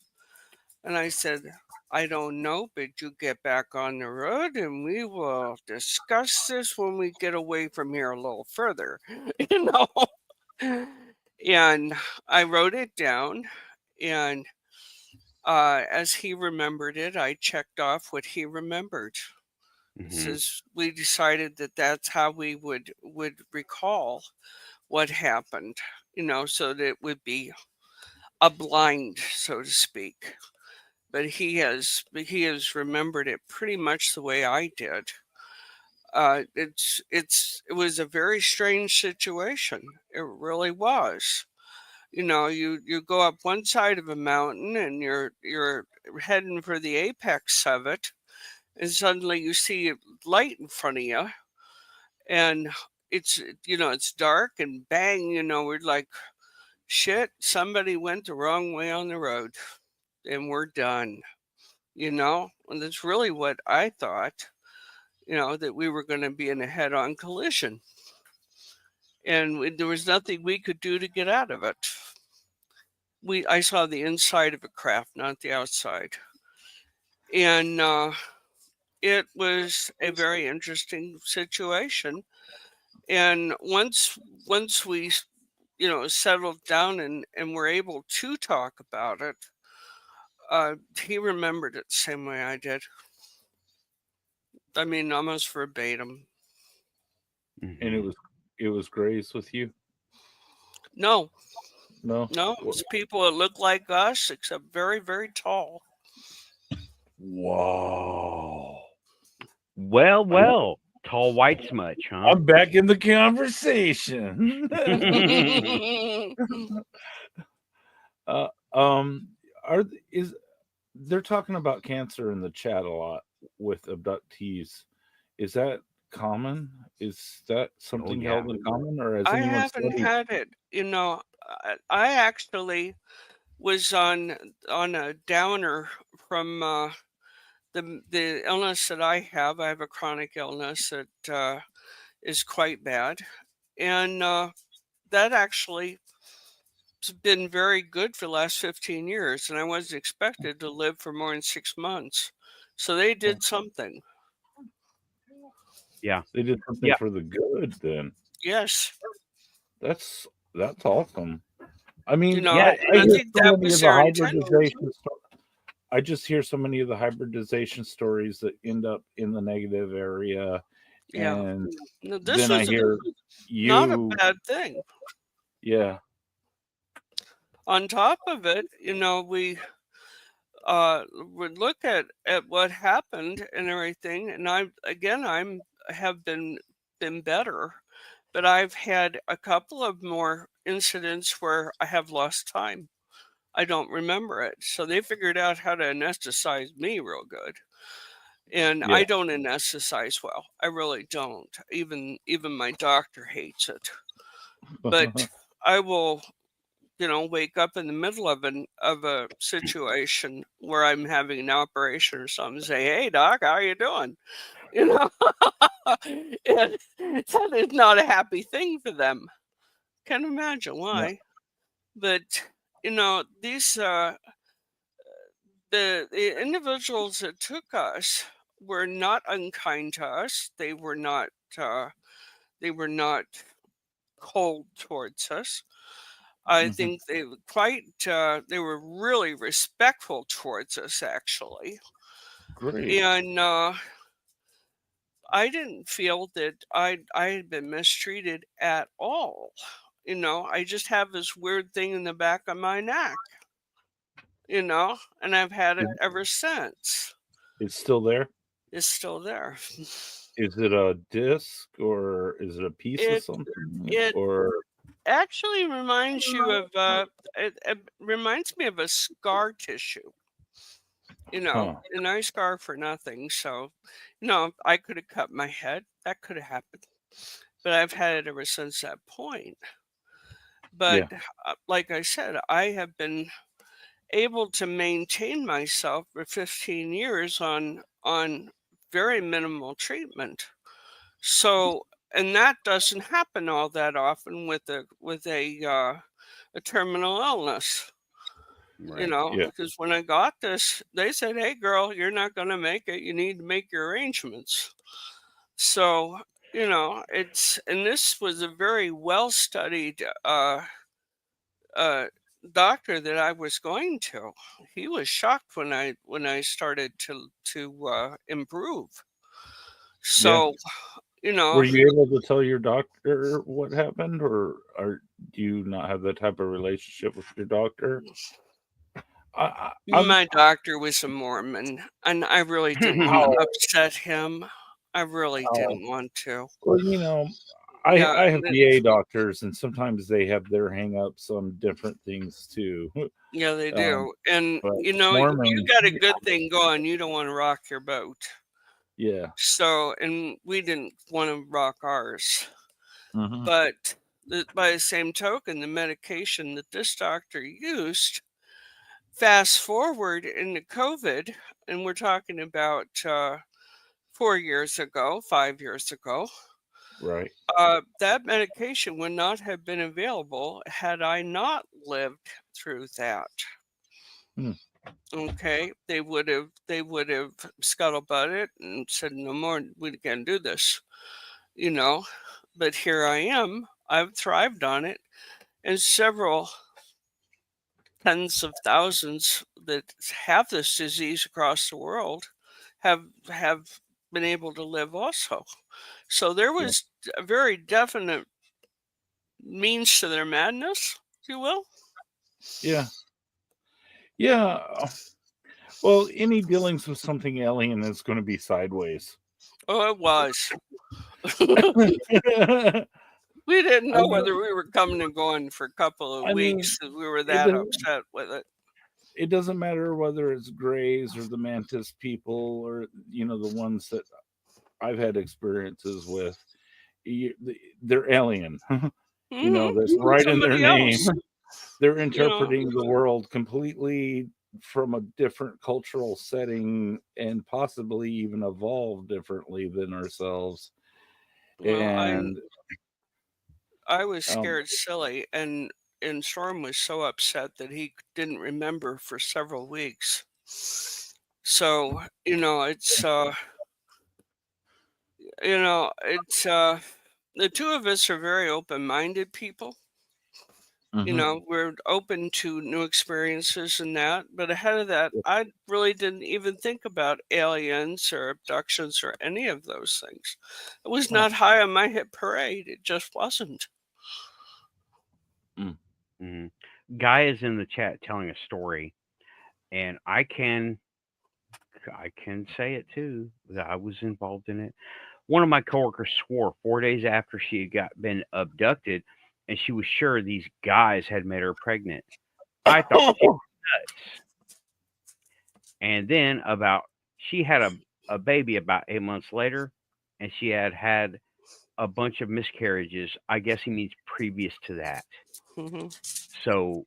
And I said, "I don't know, but you get back on the road and we will discuss this when we get away from here a little further." you know. And I wrote it down, and as he remembered it, I checked off what he remembered. Hmm. Says we decided that that's how we would recall what happened, so that it would be a blind, so to speak. But he has remembered it pretty much the way I did. It was a very strange situation. It really was. You go up one side of a mountain and you're heading for the apex of it, and suddenly you see light in front of you, and it's dark, and bang, we're like, shit, somebody went the wrong way on the road, and we're done. And that's really what I thought. that we were going to be in a head-on collision. And there was nothing we could do to get out of it. I saw the inside of a craft, not the outside. And it was a very interesting situation. And once we, settled down and were able to talk about it, he remembered it the same way I did. I mean, almost verbatim. And it was Grace with you? No, No. it was people that looked like us, except very, very tall. Wow. Well, tall white smudge, huh? I'm back in the conversation. They're talking about cancer in the chat a lot with abductees. Is that common? Is that something yeah. held in common, or has I anyone haven't studied? had it. I actually was on a downer from the illness that I have. I have a chronic illness that is quite bad, and that actually has been very good for the last 15 years, and I wasn't expected to live for more than 6 months. So they did something. Yeah. They did something for the good then. Yes. That's awesome. I mean, I think that was their intention. I just hear so many of the hybridization stories that end up in the negative area. Yeah. And This then I was hear you. not a bad thing. Yeah. On top of it, we would look at what happened and everything, and I have been better, but I've had a couple of more incidents where I have lost time. I don't remember it, so they figured out how to anesthetize me real good, and I don't anesthetize well. I really don't. Even my doctor hates it, but I will. Wake up in the middle of a situation where I'm having an operation or something, and say, "Hey, doc, how you doing?" And that is not a happy thing for them. Can't imagine why. Yeah. But these the individuals that took us were not unkind to us. They were not cold towards us. I think they were really respectful towards us, actually. Great. And I didn't feel that I had been mistreated at all. I just have this weird thing in the back of my neck, and I've had it ever since. It's still there? It's still there. Is it a disc or is it a piece of something? Or actually reminds you of it reminds me of a scar tissue. And I scar for nothing, so I could have cut my head. That could have happened, but I've had it ever since that point. But like I said, I have been able to maintain myself for 15 years on very minimal treatment. So, and that doesn't happen all that often with a terminal illness. Right. Because when I got this, they said, "Hey, girl, you're not going to make it. You need to make your arrangements." So, and this was a very well studied doctor that I was going to. He was shocked when I started to improve. So, were you able to tell your doctor what happened, or do you not have that type of relationship with your doctor? My doctor was a Mormon, and I really didn't want to upset him. I really didn't want to. Well, I have VA doctors, and sometimes they have their hang-ups on different things too. Yeah, they do. And Mormons, you got a good thing going. You don't want to rock your boat. Yeah. So, and we didn't want to rock ours. But by the same token, the medication that this doctor used, fast forward into COVID, and we're talking about 4 years ago, 5 years ago. Right. That medication would not have been available had I not lived through that. Hmm. Okay, they would have scuttlebutted and said, no more, we can't do this, you know. But here I am. I've thrived on it, and several tens of thousands that have this disease across the world have been able to live also. So there Yeah. was a very definite means to their madness, if you will. Yeah. Yeah. Well, any dealings with something alien is going to be sideways. Oh, it was. I We didn't know mean, whether we were coming and going for a couple of I weeks. mean, We were it that doesn't, upset with it. it doesn't matter whether it's Greys or the Mantis people or the ones that I've had experiences with. They're alien. That's right in their Somebody name. else, They're you know. interpreting the world completely from a different cultural setting and possibly even evolved differently than ourselves. Well, And I was um, scared silly, and Storm was so upset that he didn't remember for several weeks. So it's the two of us are very open-minded people. mhm. We're open to new experiences and that. But ahead of that, I really didn't even think about aliens or abductions or any of those things. It was Oh, not high on my hit parade. It just wasn't. Mhm. Guy is in the chat telling a story, and I can say it too that I was involved in it. One of my coworkers swore 4 days after she had been abducted, and she was sure these guys had made her pregnant. I thought she was nuts. And then she had a baby about 8 months later, and she had a bunch of miscarriages. I guess he means previous to that. Hmm. So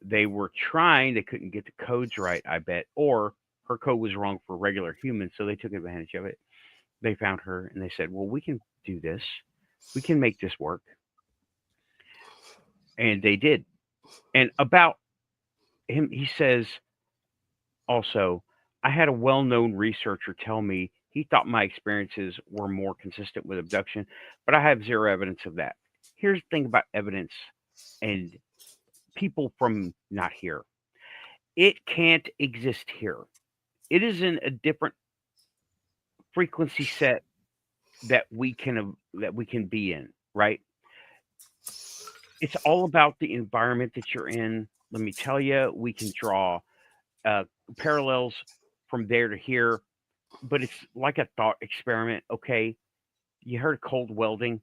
they were trying, they couldn't get the codes right, I bet, or her code was wrong for regular humans, so they took advantage of it. They found her and they said, well, we can do this. We can make this work. And they did. And about him, he says also, I had a well known researcher tell me he thought my experiences were more consistent with abduction, but I have zero evidence of that. Here's the thing about evidence and people from not here, it can't exist here. It is in a different frequency set that we can be in, right? It's all about the environment that you're in. Let me tell you, we can draw uh, parallels from there to here, but it's like a thought experiment. Okay, you heard of cold welding?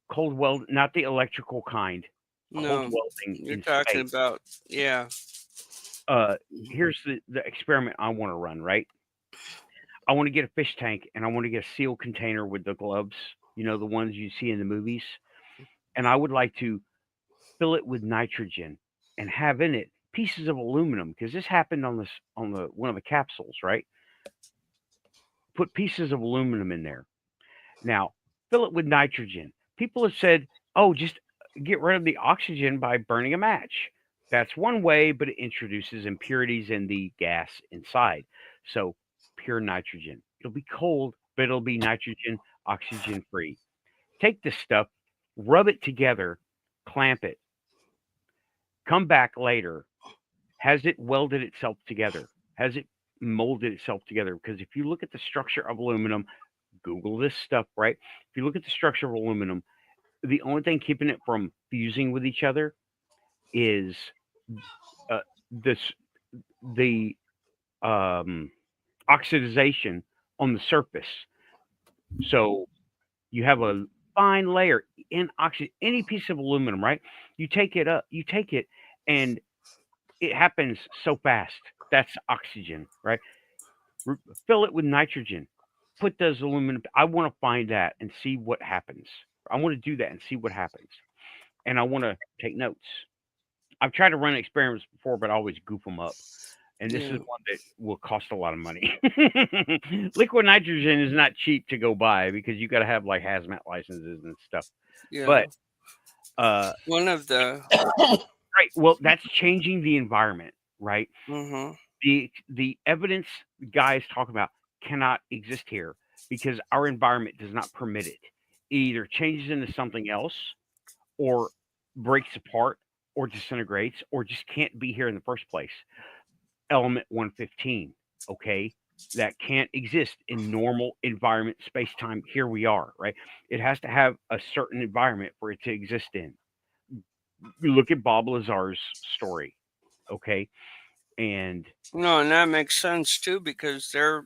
Cold weld, not the electrical kind. Cold No, welding you're in talking space. about, yeah. Here's the experiment I want to run. Right, I want to get a fish tank and I want to get a sealed container with the gloves. The ones you see in the movies, and I would like to fill it with nitrogen and have in it pieces of aluminum because this happened on the one of the capsules, right? Put pieces of aluminum in there. Now, fill it with nitrogen. People have said, "Oh, just get rid of the oxygen by burning a match." That's one way, but it introduces impurities in the gas inside. So, pure nitrogen. It'll be cold, but it'll be nitrogen, oxygen free. Take this stuff, rub it together, clamp it, come back later. Has it welded itself together? Has it molded itself together? Because if you look at the structure of aluminum, Google this stuff, right? If you look at the structure of aluminum, the only thing keeping it from fusing with each other is uh, this the oxidization on the surface. So you have a fine layer in oxygen, any piece of aluminum, right? You take it, and it happens so fast. That's oxygen, right? Fill it with nitrogen. Put those aluminum. I want to find that and see what happens. I want to do that and see what happens. And I want to take notes. I've tried to run experiments before, but I always goof them up. And this is Yeah. one that will cost a lot of money. Liquid nitrogen is not cheap to go buy because you got to have like hazmat licenses and stuff. Yeah. But One of the right, well, that's changing the environment, right? mhm. The evidence guys talk about cannot exist here because our environment does not permit it. It either changes into something else or breaks apart or disintegrates or just can't be here in the first place. Element 115, okay? That can't exist in normal environment, space time. Here we are, right? It has to have a certain environment for it to exist in. You look at Bob Lazar's story, okay? And No, and that makes sense too because their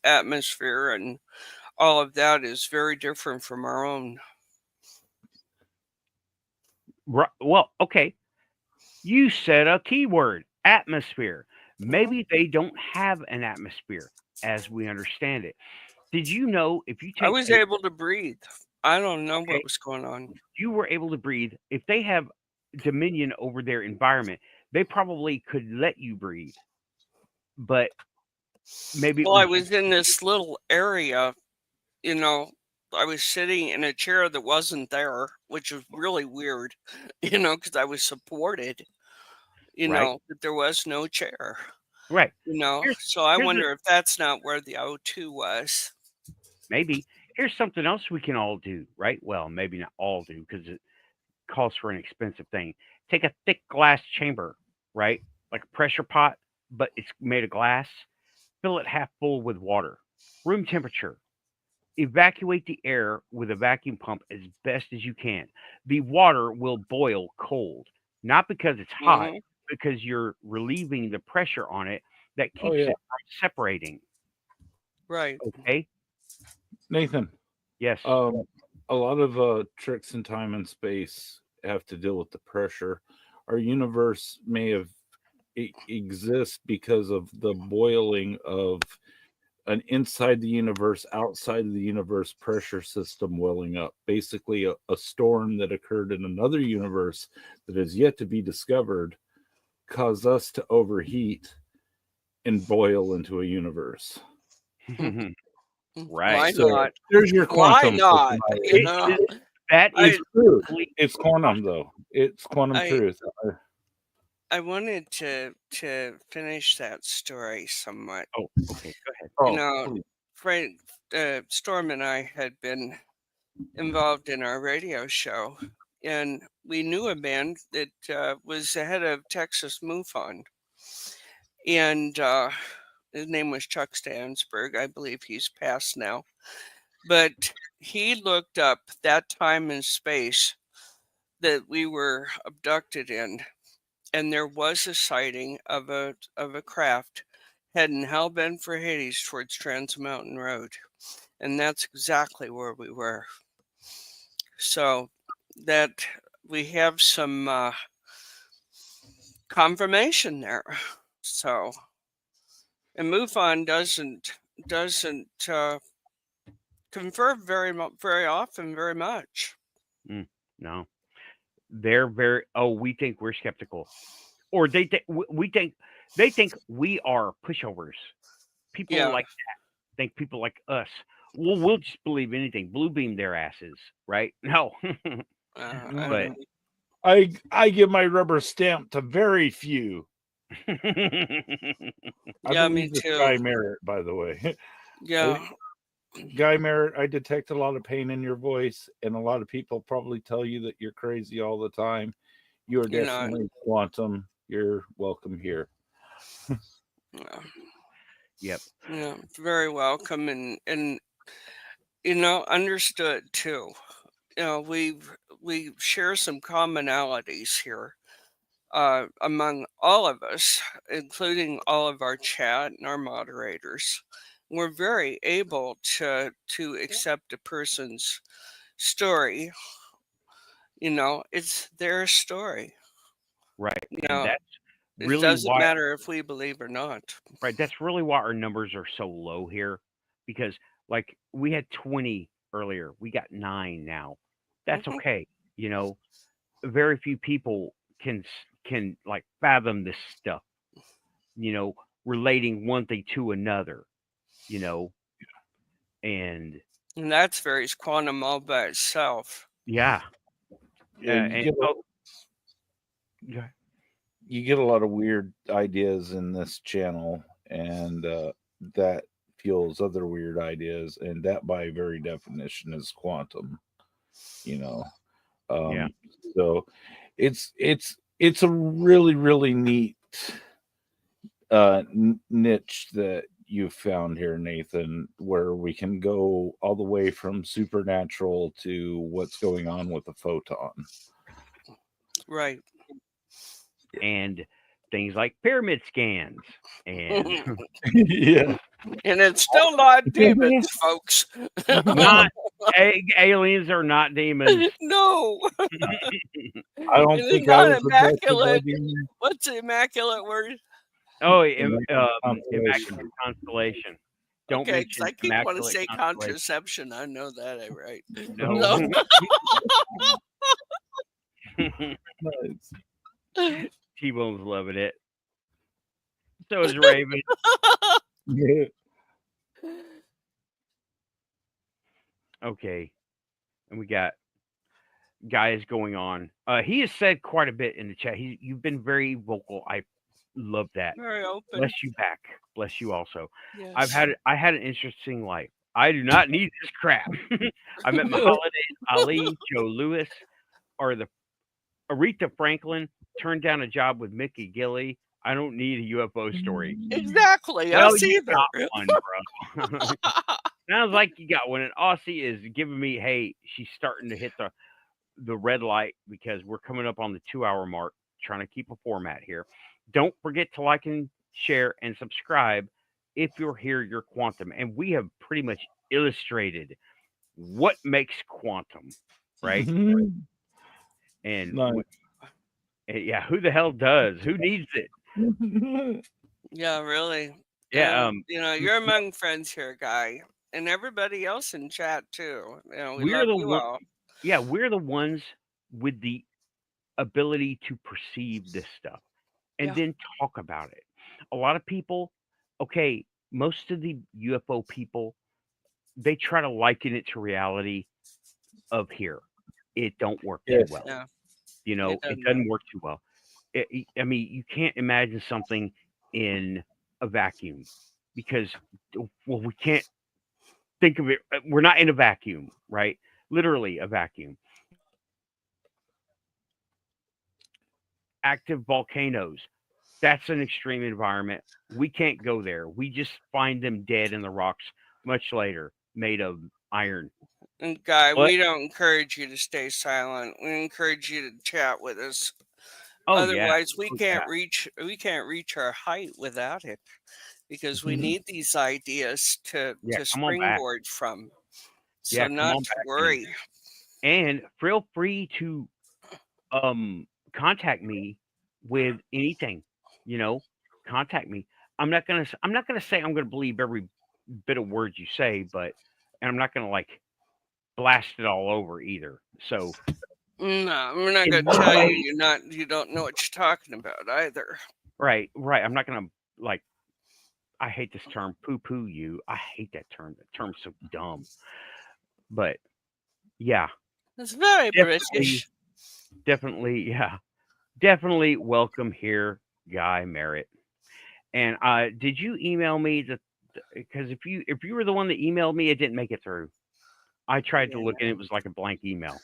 atmosphere and all of that is very different from our own. well, okay, you said a keyword, atmosphere. Mhm. Maybe they don't have an atmosphere as we understand it. Did you know if you I take was a able to breathe. I don't know okay, what was going on. you were able to breathe, if they have dominion over their environment, they probably could let you breathe. But maybe it Well, I was was in this little area, you know, I was sitting in a chair that wasn't there, which was really weird, because I was supported, right, but there was no chair, right. Here's So I here's a, wonder if that's not where the O2 was. maybe here's something else we can all do, right? Well, maybe not all do because it calls for an expensive thing. Take a thick glass chamber, right? Like a pressure pot, but it's made of glass. Fill it half full with water, room temperature. Evacuate the air with a vacuum pump as best as you can. The water will boil cold, not because it's hot, Hmm. because you're relieving the pressure on it that Oh keeps yeah, it from separating. Right. Okay? Nathan. Yes. A lot of tricks in time and space have to deal with the pressure. Our universe may have exist because of the boiling of an inside the universe, outside of the universe pressure system welling up. Basically, a storm that occurred in another universe that is yet to be discovered caused us to overheat and boil into a universe. Right. Why So not? there's your Why quantum. not? It is, that is It's truth. completely It's quantum, though. It's quantum I truth. I wanted to finish that story somewhat. oh, okay, go ahead. You Oh, know, please. Frank, Storm and I had been involved in our radio show, and we knew a man that was the head of Texas MUFON, and his name was Chuck Stansberg. I believe he's passed now, but he looked up that time and space that we were abducted in, and there was a sighting of a craft heading hellbent for Hades towards Trans Mountain Road, and that's exactly where we were. So that we have some confirmation there. So, and MUFON doesn't confirm very often very much. No, they're very. Oh, we think we're skeptical, or we think they think we are pushovers. People Yeah. like that think people like us. Well, we'll just believe anything. Blue beam their asses, right? No, I but don't. I give my rubber stamp to very few. I Yeah, me believe this Guy too. Merritt, by the way. Yeah. Guy Merritt, I detect a lot of pain in your voice, and a lot of people probably tell you that you're crazy all the time. You are You know. definitely quantum. You're welcome here. Yeah. yep. Yeah. Very welcome and understood too. We share some commonalities here among all of us, including all of our chat and our moderators. We're very able to accept a person's story. It's their story. Right, You and know, that's it really doesn't why. matter if we believe or not. Right, that's really why our numbers are so low here, because like we had 20 earlier, we got 9 now. That's Hmm. okay. You know, very few people can like fathom this stuff. relating one thing to another, and that's very quantum all by itself. yeah, Yeah, yeah. you get a lot of weird ideas in this channel, and that fuels other weird ideas, and that by very definition is quantum. Yeah. So it's a really, really neat niche that you've found here, Nathan, where we can go all the way from supernatural to what's going on with the photon. Right. And things like pyramid scans and Yeah. And it's still not demons, folks. not aliens are not demons. No. I don't And think it's I not was abducted by immaculate. demons. What's the immaculate word? Oh, Constellation. immaculate constellation. Don't Okay, because mention I keep wanting to immaculate say constellation. contraception. I know that, right? No. Nice. T-Bone's loving it. So is Raven. Yeah. Okay. And we got guys going on. He has said quite a bit in the chat. You've been very vocal. I love that. Very open. Bless you back. Bless you also. Yes. I had an interesting life. I do not need this crap. I met my holidays, Ali, Joe Lewis, or the Aretha Franklin, turned down a job with Mickey Gilley. I don't need a UFO story. Exactly. Well, Us you either. got one, bro. Sounds like you got one. And Aussie is giving me, hey, she's starting to hit the red light because we're coming up on the 2-hour mark, trying to keep a format here. Don't forget to like and share and subscribe if you're here, you're quantum. And we have pretty much illustrated what makes quantum, right? And Nice. yeah, who the hell does? Who needs it? Yeah, really. Yeah, And, you're among friends here, Guy, and everybody else in chat too. We we're love the you one. all. Yeah, we're the ones with the ability to perceive this stuff and Yeah. then talk about it. A lot of people, okay, most of the UFO people, they try to liken it to reality of here. It don't work too Yes. well. Yeah. It doesn't work too well. I mean, you can't imagine something in a vacuum because, well, we can't think of it. We're not in a vacuum, right? Literally a vacuum. Active volcanoes. That's an extreme environment. We can't go there. We just find them dead in the rocks much later, made of iron. And Guy, But- we don't encourage you to stay silent. We encourage you to chat with us. Oh Otherwise, yeah. we can't reach our height without it, because we need these ideas to come on back. springboard from. So Yeah, come not on to back, worry. And feel free to contact me with anything. Contact me. I'm not gonna say I'm gonna believe every bit of words you say, and I'm not gonna like blast it all over either. So No, we're not In going to one tell way- you you don't know what you're talking about either. right. I'm not gonna like. I hate this term, poo-poo you. I hate that term. That term's so dumb. But yeah, It's very British. definitely, yeah, definitely welcome here, Guy Merritt. And did you email me? Because if you were the one that emailed me, it didn't make it through. I tried to look and it was like a blank email.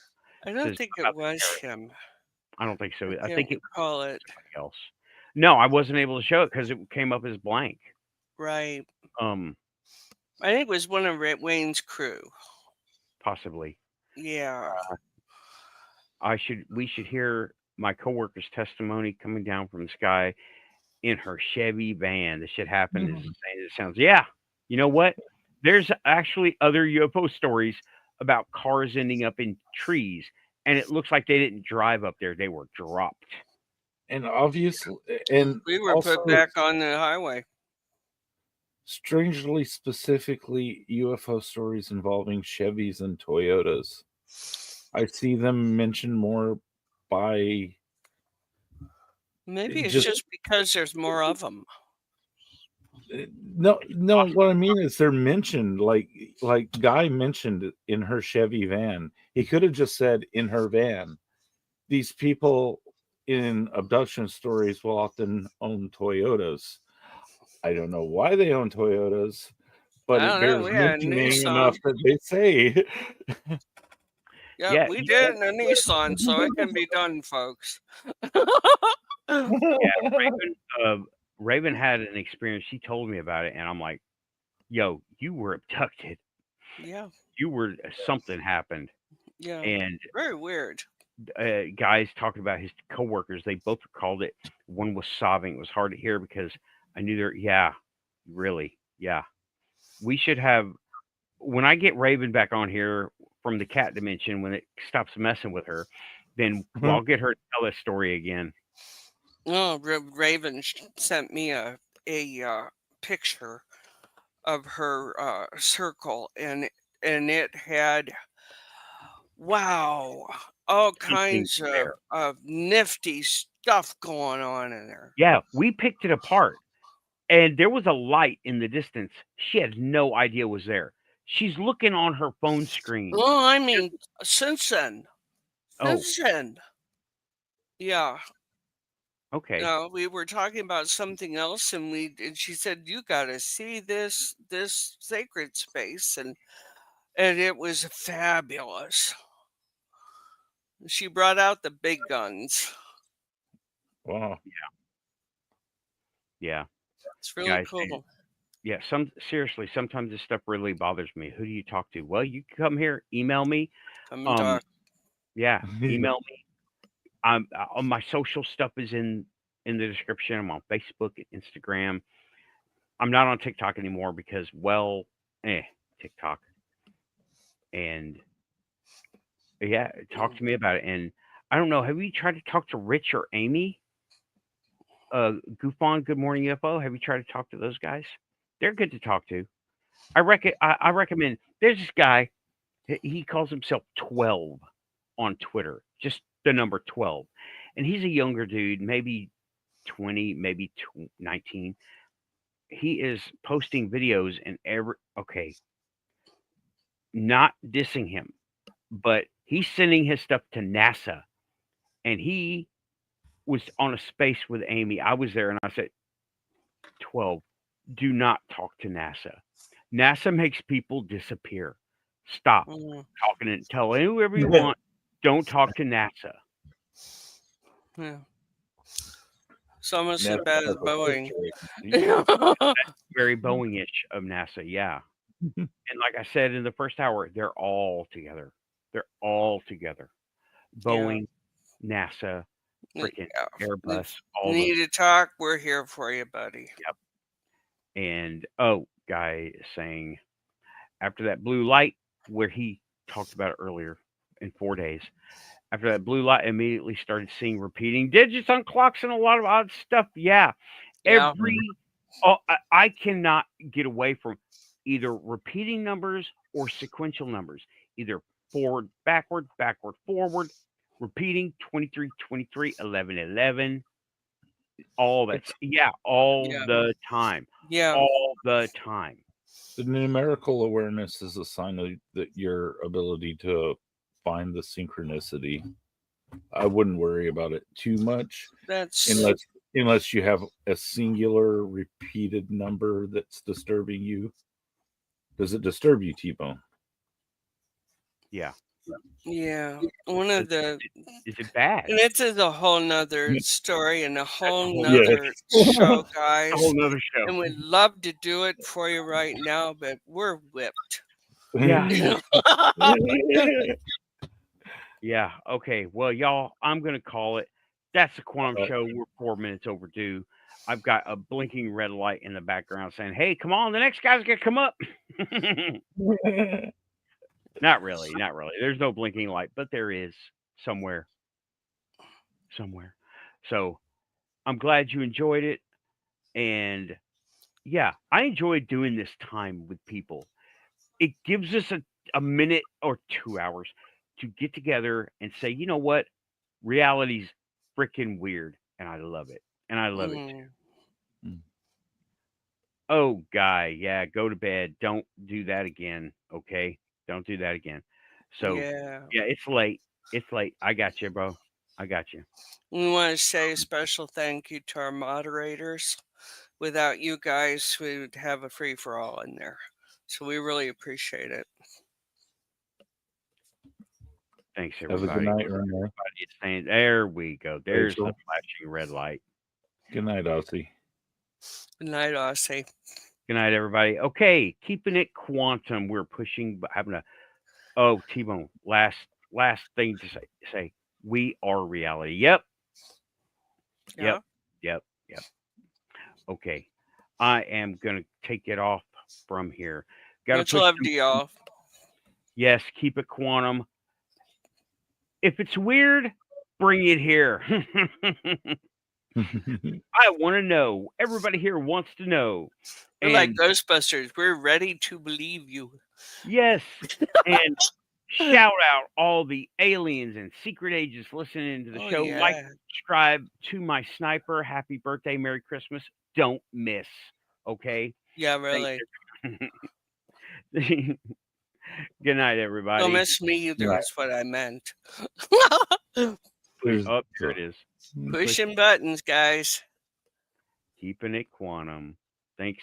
I don't Says think about it the was parrot. him. I don't think so. I Can't think it recall was it. somebody else. No, I wasn't able to show it because it came up as blank. Right. I think it was one of Wayne's crew. Possibly. Yeah. We should hear my coworker's testimony coming down from the sky in her Chevy van. This shit happened. It sounds. Yeah. You know what? There's actually other UFO stories about cars ending up in trees, and it looks like they didn't drive up there; they were dropped. And obviously, and We were also, put back on the highway. strangely, specifically UFO stories involving Chevys and Toyotas. I see them mentioned more by Maybe it's just because there's more of them. No, what I mean is they're mentioned, like Guy mentioned in her Chevy van. He could have just said in her van. These people in abduction stories will often own Toyotas. I don't know why they own Toyotas, but I it don't know. bears We had a mentioning enough Nissan. that they say. Yeah, Yeah, we did in a Nissan, so it can be done, folks. Raven had an experience. She told me about it, and I'm like, "Yo, you were abducted. Yeah, You were something happened." yeah. And Very weird. guys talking about his coworkers, they both recalled it. One was sobbing. It was hard to hear because I knew they're, yeah, really, yeah. We should have, when I get Raven back on here from the cat dimension, when it stops messing with her, then I'll get her to tell that story again. Oh, Raven sent me a picture of her circle, and it had, wow, all Something kinds there. of nifty stuff going on in there. Yeah, we picked it apart, and there was a light in the distance. She had no idea was there. She's looking on her phone screen. Oh, I mean, since then. Oh, Since then. Yeah. okay. No, we were talking about something else, and she said, "You got to see this sacred space," and it was fabulous. She brought out the big guns. Wow. Yeah, It's really guys. cool. Yeah, seriously, sometimes this stuff really bothers me. Who do you talk to? Well, you can come here, email me. Come and talk. Yeah, email me. I'm on my social stuff is in the description. I'm on Facebook and Instagram. I'm not on TikTok anymore because, well, TikTok. And yeah, talk to me about it. And I don't know. Have you tried to talk to Rich or Amy? GUFON, Good Morning UFO. Have you tried to talk to those guys? They're good to talk to. I recommend. There's this guy. He calls himself 12 on Twitter. Just the number 12, and he's a younger dude, maybe 20, maybe 19. He is posting videos and not dissing him, but he's sending his stuff to NASA, and he was on a space with Amy. I was there, and I said, 12, do not talk to NASA. NASA makes people disappear. Stop talking and tell whoever you want. Don't talk to NASA. Yeah. It's almost as bad as Boeing. Very Boeing-ish of NASA, yeah. And like I said in the first hour, they're all together. They're all together. Boeing, NASA, freaking Airbus, all Need to talk? We're here for you, buddy. Yep. And guy is saying after that blue light, where he talked about it earlier in 4 days, after that blue light, immediately started seeing repeating digits on clocks and a lot of odd stuff. Yeah. I cannot get away from either repeating numbers or sequential numbers, either forward, backward, forward, repeating 23, 23, 11, 11. All that. All the time. Yeah. All the time. The numerical awareness is a sign of that your ability to find the synchronicity. I wouldn't worry about it too much. Unless you have a singular repeated number that's disturbing you. Does it disturb you, T-Bone? Yeah. Yeah. One of the is it bad? And it's a whole nother story and a whole nother show, guys. A whole nother show. And we'd love to do it for you right now, but we're whipped. Yeah. Yeah. Okay. Well, y'all, I'm gonna call it. That's the Quantum Show. We're 4 minutes overdue. I've got a blinking red light in the background saying, "Hey, come on, the next guy's gonna come up." Not really. There's no blinking light, but there is somewhere. So I'm glad you enjoyed it. And yeah, I enjoyed doing this time with people. It gives us a minute or 2 hours to get together and say, you know what? Reality's freaking weird. And I love it. And I love it too. Oh, guy, yeah, go to bed. Don't do that again. Okay, don't do that again. So, Yeah. yeah, it's late. It's late. I got you, bro. I got you. We want to say a special thank you to our moderators. Without you guys, we would have a free for all in there. So we really appreciate it. Thanks, Have a good everybody. night, Renee. Everybody is saying, there we go. There's the Rachel. flashing red light. Good night, Aussie. Good night, Aussie. Good night, everybody. Okay, keeping it quantum. We're pushing, having a. Oh, T-Bone. Last thing to say. We are reality. Yep. Yeah. Yep. Okay, I am gonna take it off from here. Got to Much push. love to y'all. Yes, keep it quantum. If it's weird, bring it here. I want to know. Everybody here wants to know. We're like And Ghostbusters. We're ready to believe you. yes, and shout out all the aliens and secret agents listening to the Oh, show. yeah. Like, subscribe to my sniper. Happy birthday, Merry Christmas. Don't miss. Okay. Yeah, really. Good night, everybody. Don't miss me either, Right. is what I meant. There's Oh, there it is. Pushing buttons, guys. Keeping it quantum. Thanks.